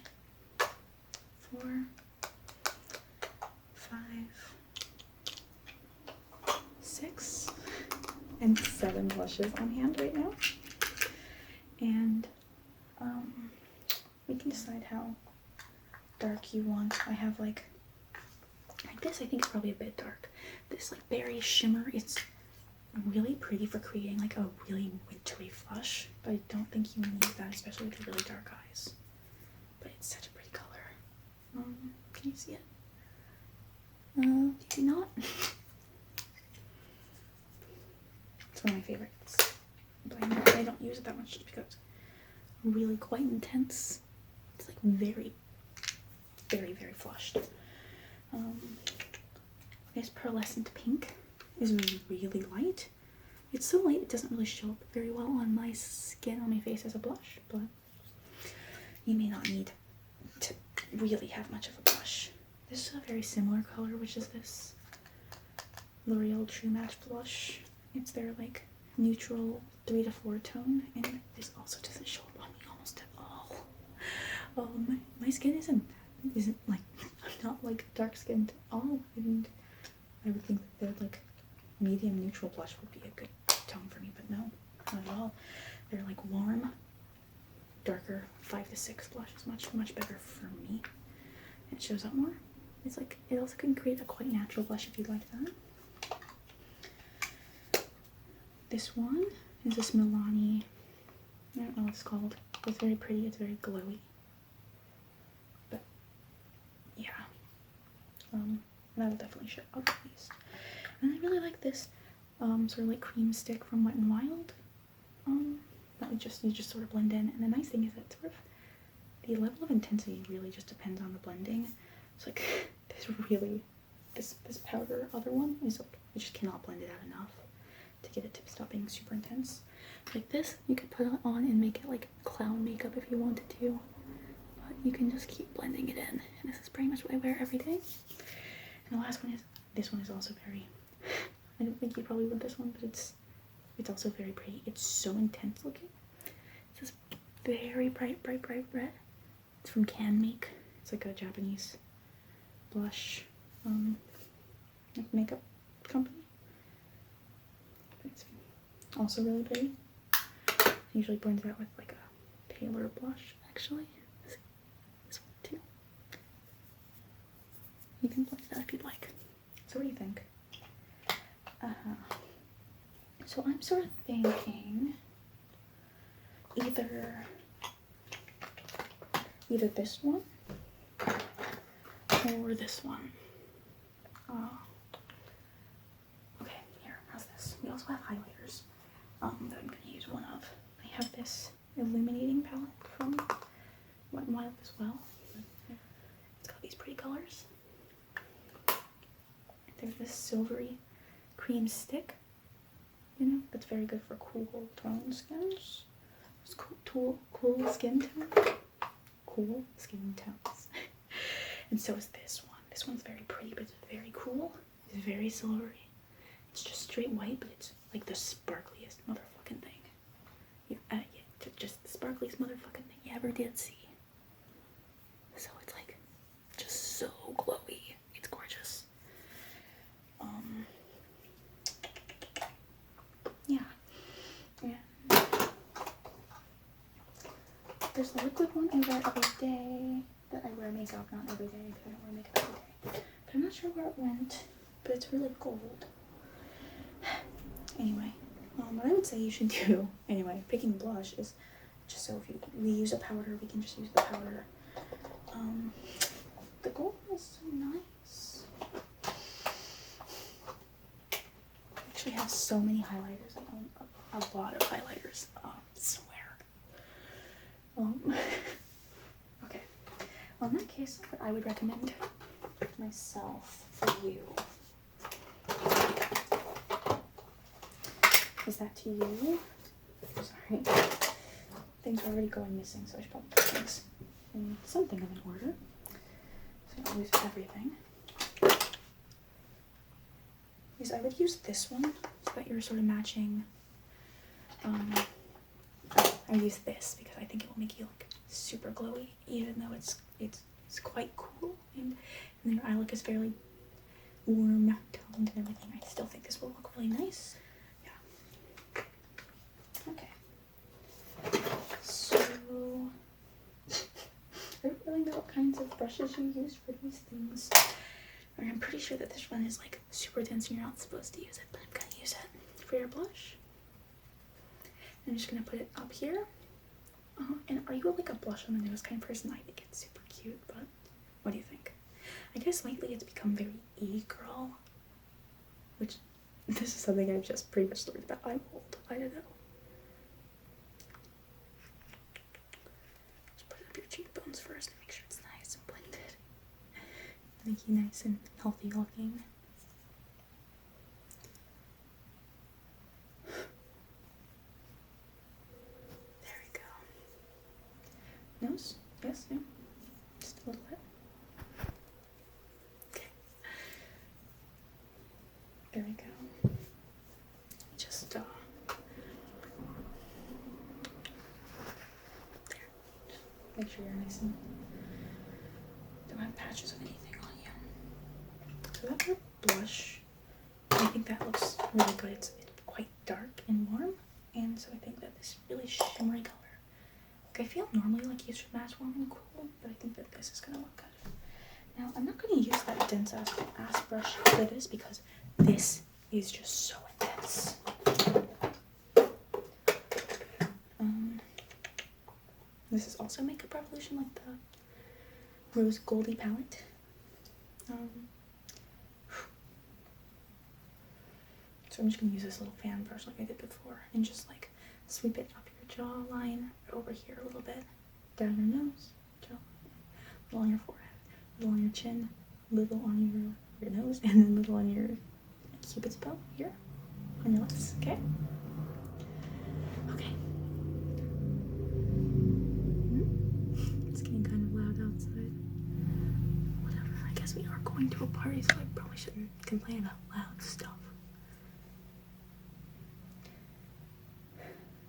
4, 5, 6, and 7 blushes on hand right now. And we can decide how dark you want. I have like this, I think it's probably a bit dark. This like berry shimmer, it's really pretty for creating like a really wintry flush, but I don't think you need that, especially with really dark eyes. But it's such a pretty color. Can you see it? Do you not? It's one of my favorites, but I don't use it that much just because it's really quite intense. It's like very, very, very flushed. This pearlescent pink is really light. It's so light it doesn't really show up very well on my skin, on my face as a blush, but you may not need to really have much of a blush. This is a very similar color, which is this L'Oreal True Match blush. It's their like neutral 3 to 4 tone, and this also doesn't show up on me almost at all. My skin isn't like, I'm not like dark skinned at all, and I would think that like medium neutral blush would be a good tone for me, but no, not at all. They're like warm, darker 5 to 6 blush is much better for me. It shows up more. It's like, it also can create a quite natural blush if you like that. This one is this Milani, I don't know what it's called. It's very pretty, it's very glowy. But yeah, that'll definitely show up at least. And I really like this sort of like cream stick from Wet n Wild. That you just sort of blend in. And the nice thing is that sort of the level of intensity really just depends on the blending. It's like this powder other one is like, you just cannot blend it out enough to get it to stop being super intense. Like this, you could put it on and make it like clown makeup if you wanted to, but you can just keep blending it in. And this is pretty much what I wear every day. And the last one is, this one is also very, I don't think you probably want this one, but it's also very pretty. It's so intense looking. It's this very bright red. It's from Can Make. It's like a Japanese blush like makeup company. It's also really pretty. It usually blends out with like a paler blush, actually. This one too. You can blend that if you'd like. So what do you think? So I'm sort of thinking either this one or this one. Okay, here, how's this? We also have highlighters that I'm going to use one of. I have this illuminating palette from Wet n Wild as well. It's got these pretty colors. There's this silvery cream stick, you know, that's very good for cool tone skins. It's cool skin tones. Cool skin tones. And so is this one. This one's very pretty, but it's very cool. It's very silvery. It's just straight white, but it's like the sparkliest motherfucking thing. Just the sparkliest motherfucking thing you ever did see. So it's like just so glowy. It's gorgeous. Yeah. And there's the liquid one I wear every day. That I wear makeup, not every day, because I don't wear makeup every day. But I'm not sure where it went, but it's really gold. Anyway, what I would say you should do, anyway, picking blush is just so if we use a powder, we can just use the powder. The gold is so nice. I actually have so many highlighters. I own a lot of highlighters somewhere. Okay. Well, in that case, what I would recommend myself for you is that to you, sorry, things are already going missing, so I should probably put things in something of an order. So I'll use everything. Because I would use this one so that you're sort of matching. I use this because I think it will make you look super glowy, even though it's quite cool and your eye look is fairly warm toned and everything. I still think this will look really nice. Yeah. Okay. So I don't really know what kinds of brushes you use for these things. I'm pretty sure that this one is like super dense and you're not supposed to use it, but I'm gonna use it for your blush. I'm just gonna put it up here. And are you like a blush on the nose kind of person? I think it's super cute, but what do you think? I guess lately it's become very e-girl, which this is something I've just pretty much learned about. I'm old, I don't know. Just put up your cheekbones first and make sure it's nice and blended. Make you nice and healthy looking. Nose? Yes? No? Just a little bit. Okay. There we go. Just, there. Just make sure you're nice and don't have patches of anything on you. So that's our blush. I think that looks really good. It's quite dark and warm, and so I think that this really shimmery color. I feel normally like you should match warm and cool, but I think that this is gonna look good. Now, I'm not gonna use that dense ass brush for this because this is just so intense. This is also Makeup Revolution, like the Rose Goldie palette. So I'm just gonna use this little fan brush like I did before and just like sweep it up your jawline, over here a little bit, down your nose, jawline, little on your forehead, little on your chin, little on your nose, and then little on your cupid's bow here, on your lips, okay? Okay. It's getting kind of loud outside. Whatever, I guess we are going to a party, so I probably shouldn't complain about loud stuff.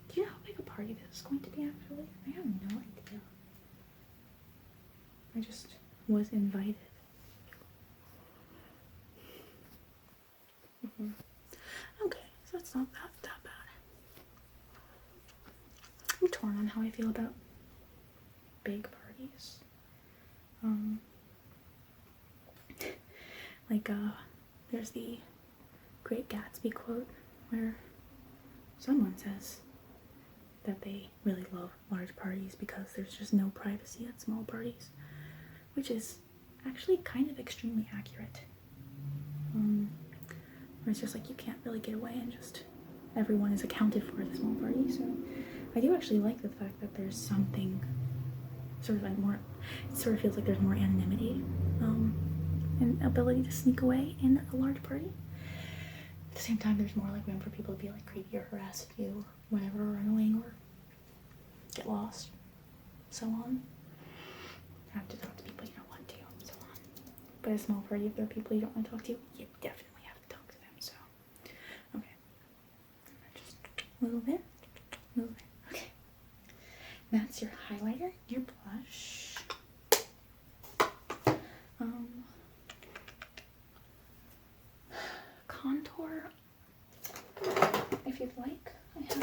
Do you know how big a party this is going to be, actually? I have no idea. I just was invited. Okay, so that's not that bad. I'm torn on how I feel about big parties. There's the Great Gatsby quote where someone says that they really love large parties because there's just no privacy at small parties, which is actually kind of extremely accurate. Where it's just like you can't really get away and just everyone is accounted for at a small party. So I do actually like the fact that there's something sort of like more, it sort of feels like there's more anonymity and ability to sneak away in a large party. At the same time, there's more like room for people to be like creepy or harass you or whatever, or annoying or get lost, so on. Have to talk to people you don't want to, so on. But a small party, if there are people you don't want to talk to, you definitely have to talk to them, so. Okay. Just a little bit. Okay. That's your highlighter, your blush. Contour, if you'd like. I have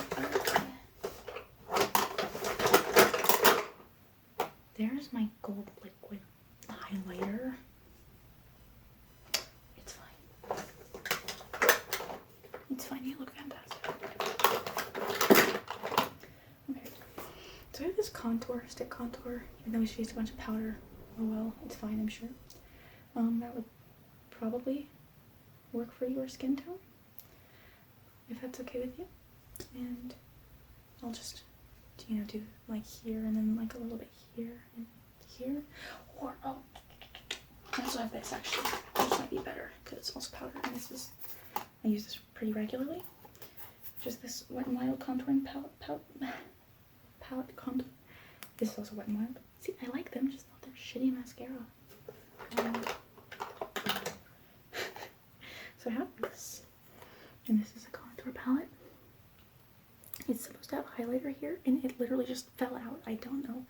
there's my gold liquid highlighter. It's fine. It's fine, you look fantastic. Okay, so I have this contour, stick contour, even though we should use a bunch of powder. Oh well, it's fine, I'm sure. That would probably work for your skin tone, if that's okay with you. And I'll just, do like here and then like a little bit here and here. Or, I also have this actually. This might be better because it's also powder, and I use this pretty regularly. Just this Wet n Wild contouring Palette contour. This is also Wet n Wild. See, I like them, just not their shitty mascara. So I have this, and this is a contour palette. It's supposed to have highlighter here, and it literally just fell out. I don't know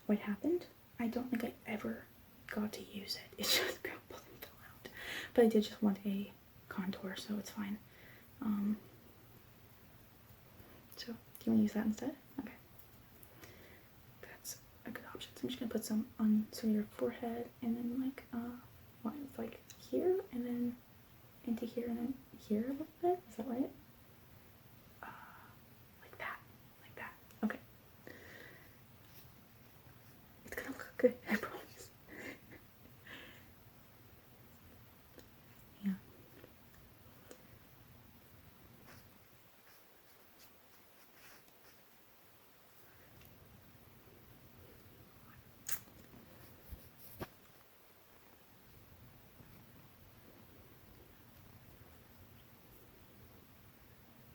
what happened. I don't think I ever got to use it. It just crumpled and fell out. But I did just want a contour, so it's fine. So, do you want to use that instead? Okay. That's a good option. So I'm just going to put some on some of your forehead, and then like, like here, and then into here, and then here a little bit. Is that right? Like that. Like that. Okay. It's gonna look good, I promise. Yeah.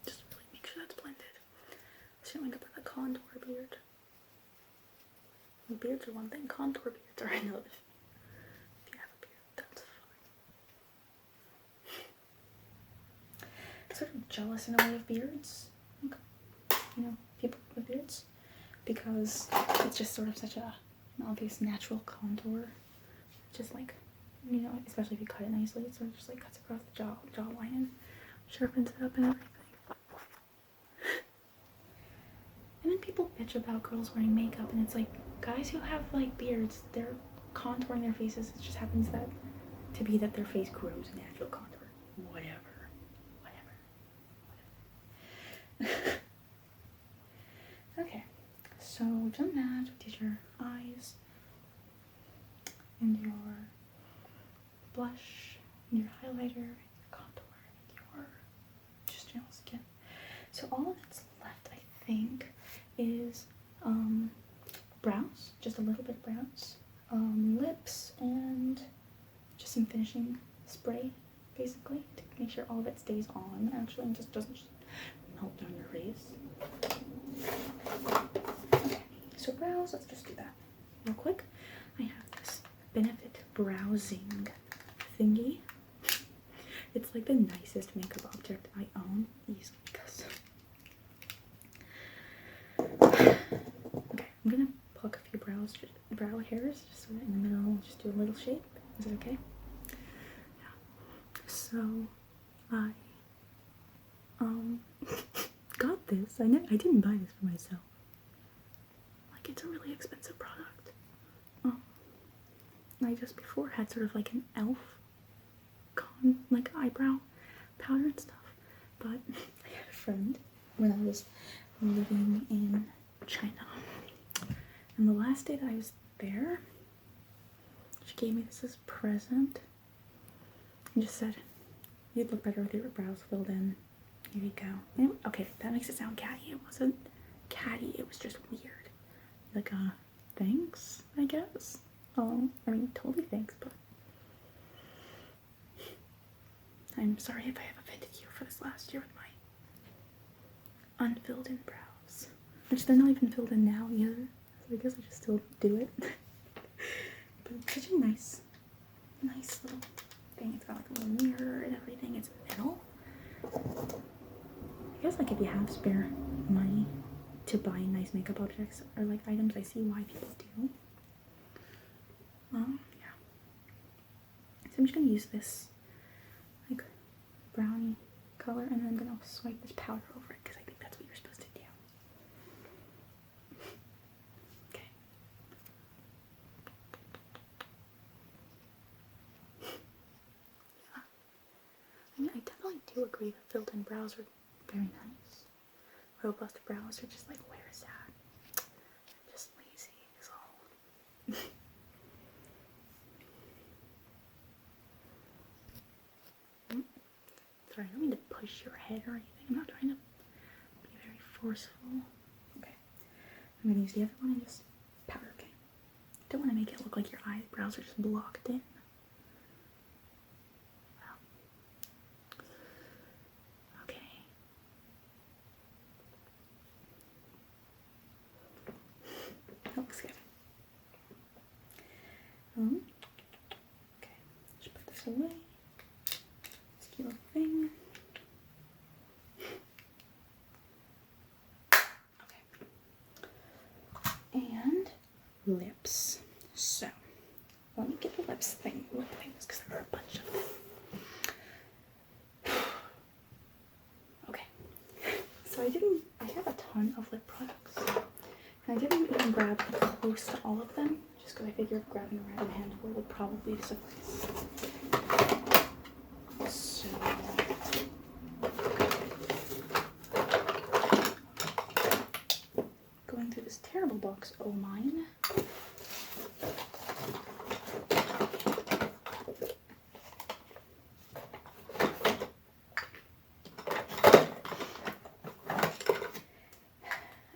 Just really make sure that's blended. So I'm gonna put a contour beard. Well, beards are one thing, contour beards are another. If you have a beard, that's fine. Sort of jealous in a way of beards. Okay. You know, people with beards. Because it's just sort of such an obvious natural contour. Just like, you know, especially if you cut it nicely, it sort of just like cuts across the jawline and sharpens it up and everything. And then people bitch about girls wearing makeup, and it's like, guys who have like beards, they're contouring their faces. It just happens that to be that their face grows a natural contour. Whatever. Okay, so we've done that. We did your eyes and your blush and your highlighter and your contour and your just general skin. So all that's left, I think, is brows, just a little bit of brows, lips, and just some finishing spray, basically, to make sure all of it stays on, actually, and just doesn't just melt down your face. Okay, so brows, let's just do that real quick. I have this Benefit Browsing thingy. It's like the nicest makeup object I own, easily, because okay, I'm gonna pluck a few brow hairs, just so that in the middle, just do a little shape. Is it okay? Yeah. So I got this. I didn't buy this for myself. Like, it's a really expensive product. I just before had sort of like an elf like eyebrow powder and stuff, but I had a friend when I was living in China, and the last day that I was there, she gave me this as a present and just said, "You'd look better with your brows filled in. Here you go." And okay, that makes it sound catty. It wasn't catty, it was just weird. Like, thanks, I guess. I mean, totally thanks, but I'm sorry if I have offended you for this last year with my unfilled in brows. Which they're not even filled in now either, so I guess I should still do it. But it's such a nice little thing. It's got like a little mirror and everything. It's metal. I guess like if you have spare money to buy nice makeup objects or like items, I see why people do. Yeah. So I'm just gonna use this like brownie color, and then I'm gonna swipe this powder over it because I think that's what you're supposed to do. Okay. Yeah. I mean, I definitely do agree that filled-in brows are very nice. Robust brows are just like, where is that? Just lazy is all. Sorry, I don't mean to push your head or anything. I'm not trying to be very forceful. Okay. I'm going to use the other one and just powder, okay? Don't want to make it look like your eyebrows are just blocked in. Wow. Okay. this away. This cute little thing. Okay. And lips. So, let me get the lip things, because there are a bunch of them. Okay. So I have a ton of lip products. And I didn't even grab close to all of them, just because I figured grabbing a random handful would probably suffice. So, going through this terrible box, oh mine.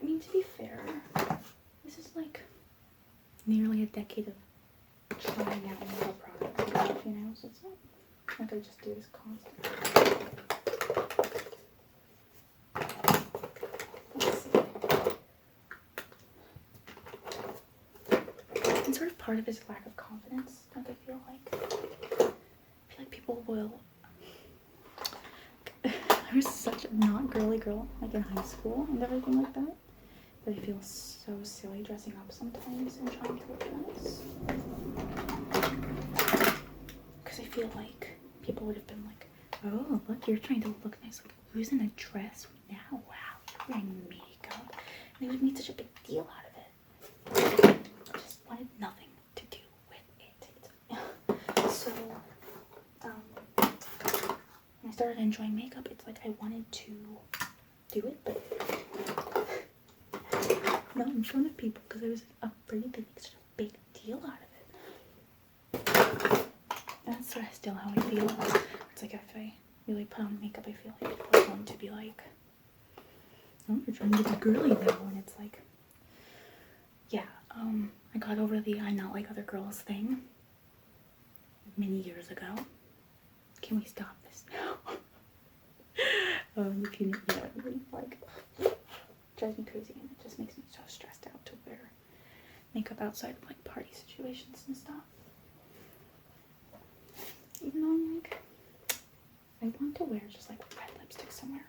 I mean, to be fair, this is like nearly a decade of trying out makeup products, you know, so it's not like I just do this constantly. Let's see. And sort of part of it is lack of confidence, don't I feel like? I feel like people will... I was such a not girly girl, like in high school and everything like that. But I feel so silly dressing up sometimes and trying to look nice. Because I feel like people would have been like, oh, look, you're trying to look nice. Like, who's in a dress now? Wow, you're wearing makeup. And they would make such a big deal out of it. I just wanted nothing to do with it. So, when I started enjoying makeup, it's like I wanted to do it, but not in front of people because I was afraid they'd make such a big deal out of it. And that's sort of still how I feel. It's like if I really put on makeup, I feel like people are going to be like, oh, you're trying to be girly now. And it's like, yeah, I got over the I'm not like other girls thing many years ago. Can we stop this now? If you like, drives me crazy, and it just makes me so stressed out to wear makeup outside of like party situations and stuff. Even though I'm like, I want to wear just like red lipstick somewhere,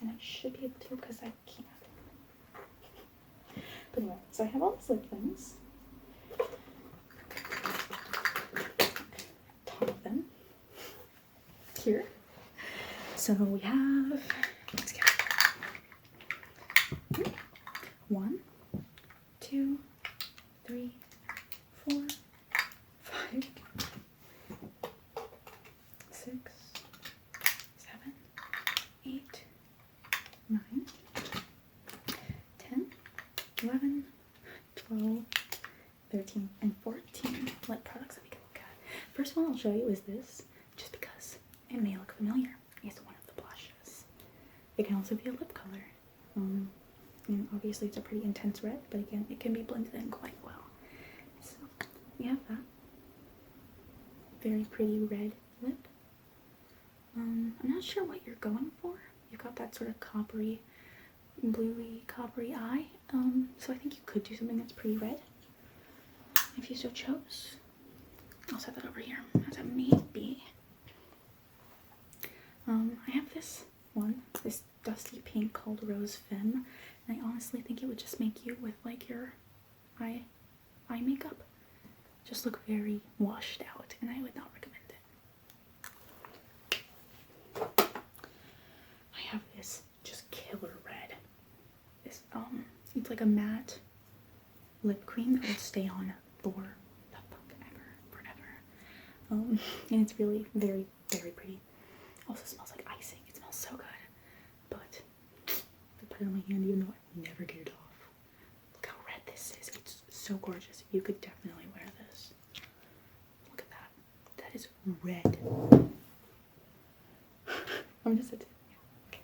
and I should be able to because I can't. But anyway, so I have all these lip things. Top of them here. So we have, let's get 1, 2, 3, 4, 5, 6, 7, 8, 9, 10, 11, 12, 13, and 14 lip products that we can look at. First one I'll show you is this, just because it may look familiar. It's one of the blushes. It can also be a lip color. And obviously it's a pretty intense red, but again, it can be blended in quite well. So we have that. Very pretty red lip. I'm not sure what you're going for. You've got that sort of coppery, bluey, coppery eye. So I think you could do something that's pretty red, if you so chose. I'll set that over here as a maybe. I have this one, this dusty pink called Rose Femme, and I honestly think it would just make you with like your eye makeup just look very washed out, and I would not recommend it. I have this just killer red. This it's like a matte lip cream that will stay on for the forever. And it's really very, very pretty. Also smells like icing. It smells so good. But I put it on my hand even though I never get it off. Look how red this is. It's so gorgeous. You could definitely wear this. Look at that. That is red. I'm gonna sit. Okay.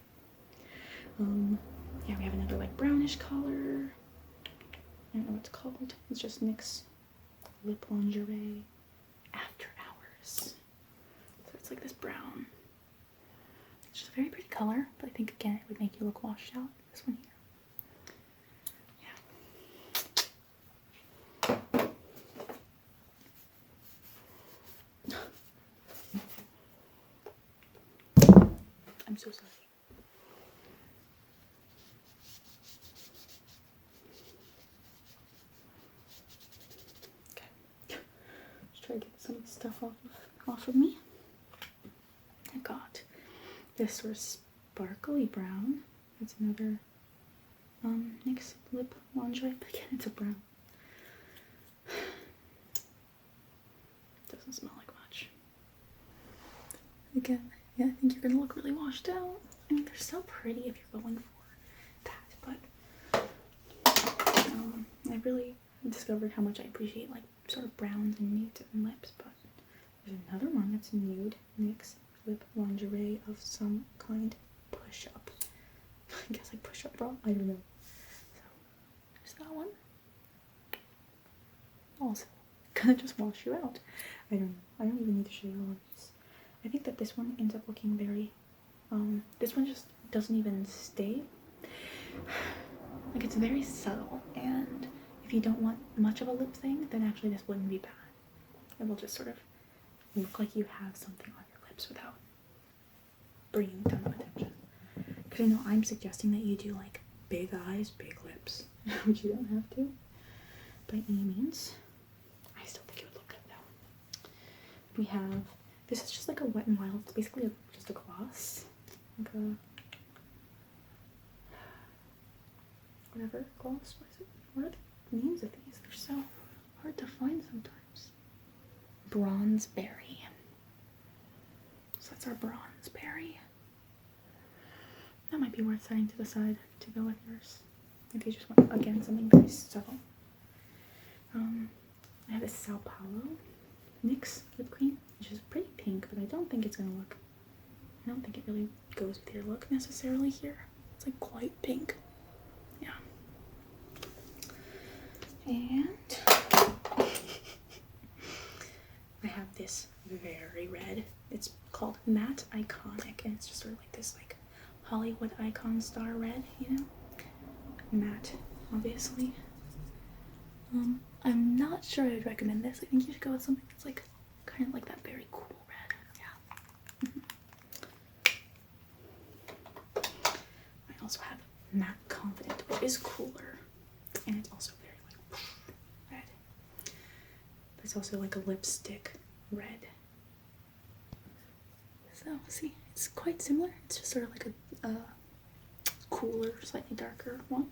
Yeah, we have another like brownish color. I don't know what it's called. It's just NYX Lip Lingerie After Hours. So it's like this brown. It's just a very pretty color, but I think again it would make you look washed out. This one here. Yeah. so sorry. Okay. Let's try to get some stuff off of me. I got this sort of sparkly brown. It's another Nyx Lip Lingerie, but again, it's a brown. Doesn't smell like much. Again, yeah, I think you're gonna look really washed out. I mean, they're so pretty if you're going for that, but I really discovered how much I appreciate like sort of browns and nudes and lips. But there's another one that's nude, Nyx Lip Lingerie of some kind, push-up. I guess like push-up bra. I don't know. So there's that one. Also, gonna just wash you out. I don't even need to show you all of these. I think that this one ends up looking very, this one just doesn't even stay. Like, it's very subtle, and if you don't want much of a lip thing, then actually this wouldn't be bad. It will just sort of look like you have something on your lips without bringing a ton of attention. Because I know I'm suggesting that you do like big eyes, big lips, which you don't have to by any means. I still think it would look good though. We have, this is just like a Wet n Wild, it's basically just a gloss, like a, whatever gloss, what are the names of these? They're so hard to find sometimes. Bronze Berry. So that's our Bronze Berry. That might be worth setting to the side to go with yours. If you just want, again, something very subtle. I have this Sao Paulo NYX lip cream, which is pretty pink, but I don't think it's gonna look, I don't think it really goes with your look necessarily here. It's like quite pink. Yeah. And I have this very red, it's called Matte Iconic, and it's just sort of like this like Hollywood icon star red, you know? Matte, obviously. I'm not sure I'd recommend this. I think you should go with something that's like kind of like that very cool red. Yeah. I also have Matte Confident, which is cooler, and it's also very like red. But it's also like a lipstick red. So see, it's quite similar. It's just sort of like a cooler, slightly darker one.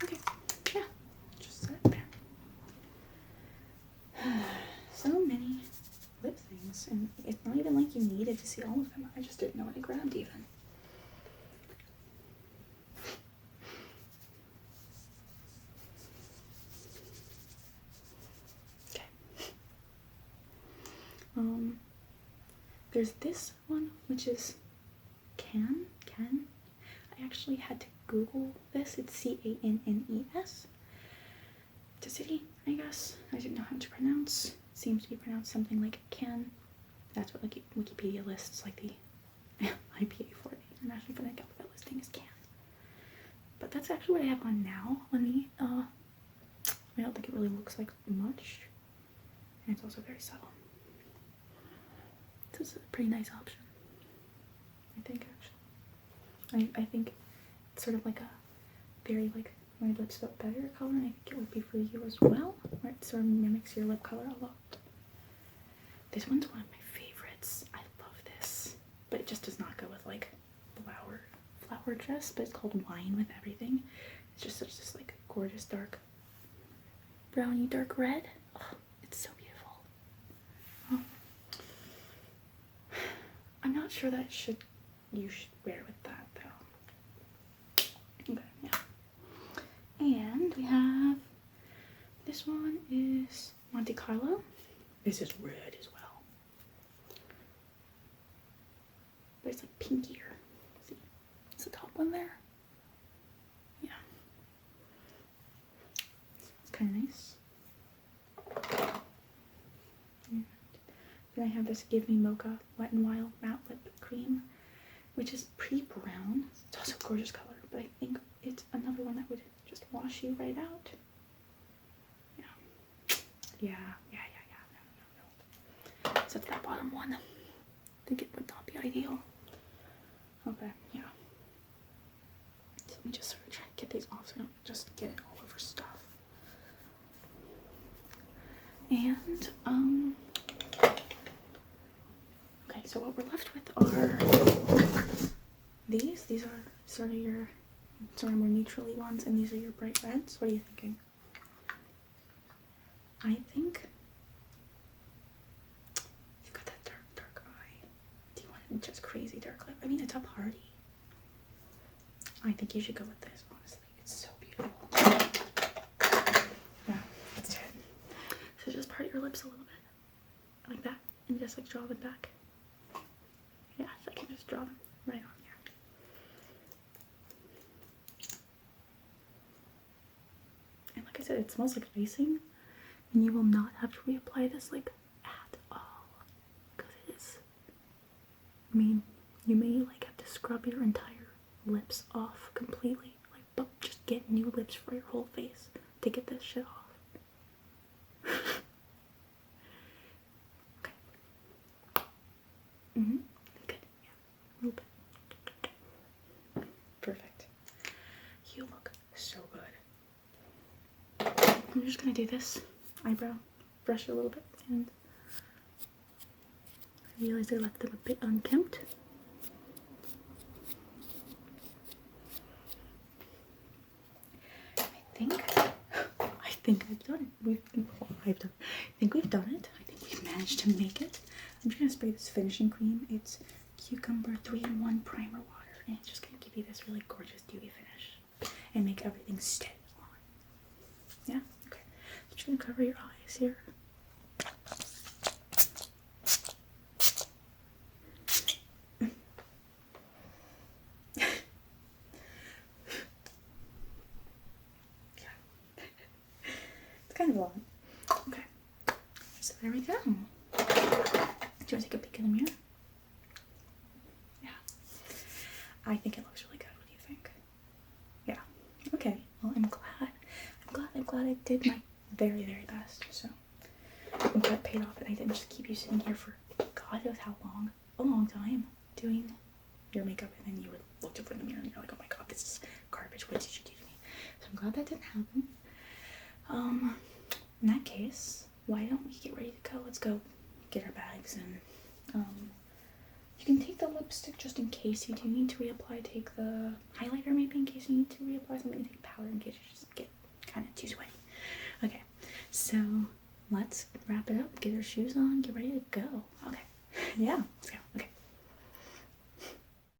Okay, yeah, just set it there. So many lip things, and it's not even like you needed to see all of them. I just didn't know what I grabbed even. Okay. There's this one, which is Can. I actually had to Google this. It's C-A-N-N-E-S. It's a city, I guess. I didn't know how to pronounce. It seems to be pronounced something like Can. That's what like Wikipedia lists, like the IPA for the International Phonetic Alphabet listing is Can. But that's actually what I have on now. Let me, I don't think it really looks like much. And it's also very subtle. This is a pretty nice option, I think, actually. I think it's sort of like a very, like, my lips felt better color, and I think it would be for you as well, where it sort of mimics your lip color a lot. This one's one of my favorites. I love this, but it just does not go with, like, flower dress, but it's called Wine with Everything. It's just such this, like, gorgeous dark brownie dark red. Oh, it's so beautiful. Oh. I'm not sure that you should wear it with that though. Okay, yeah. And we have, this one is Monte Carlo. This is red as well. But it's like pinkier. See, it's the top one there. Yeah. It's kind of nice. And then I have this Give Me Mocha Wet n Wild Matte Lip Cream, which is pretty brown. It's also a gorgeous color, but I think it's another one that would just wash you right out. Yeah. No. So it's that bottom one. I think it would not be ideal. Okay, yeah. So let me just sort of try to get these off so I don't just get it all over stuff. And, okay, so what we're left with are these. These are sort of your more neutrally ones, and these are your bright reds. What are you thinking? I think you've got that dark eye. Do you want just crazy dark lip? I mean, it's a party. I think you should go with this, honestly. It's so beautiful. Yeah, let's do it. So just part your lips a little bit. Like that. And just like draw them back. Yeah, so I can just draw them right on here. And like I said, it smells like icing. And you will not have to reapply this like at all. Because it is, I mean, you may like have to scrub your entire lips off completely, like, but just get new lips for your whole face to get this shit off. Okay. Good. Yeah. A little bit. Perfect. You look so good. I'm just gonna do this eyebrow brush a little bit, and I realized I left them a bit unkempt. I think I've done it. I think we've done it. I think we've managed to make it. I'm just gonna spray this finishing cream. It's Cucumber 3-in-1 Primer Water, and it's just gonna give you this really gorgeous dewy finish and make everything stay on. Yeah? Okay. I'm just gonna cover your eyes here. Kind of long. Okay, so there we go. Do you want to take a peek in the mirror? Yeah. I think it looks really good. What do you think? Yeah. Okay. Well, I'm glad I did my very, very best. So I'm glad it paid off, and I didn't just keep you sitting here for God knows how long. A long time doing your makeup, and then you would look up in the mirror and you're like, oh my God, this is garbage. What did you do to me? So I'm glad that didn't happen. In that case, why don't we get ready to go? Let's go get our bags, and you can take the lipstick just in case you do need to reapply. Take the highlighter maybe in case you need to reapply something. Take powder in case you just get kind of too sweaty. Okay, so let's wrap it up. Get our shoes on. Get ready to go. Okay, yeah, let's go. Okay.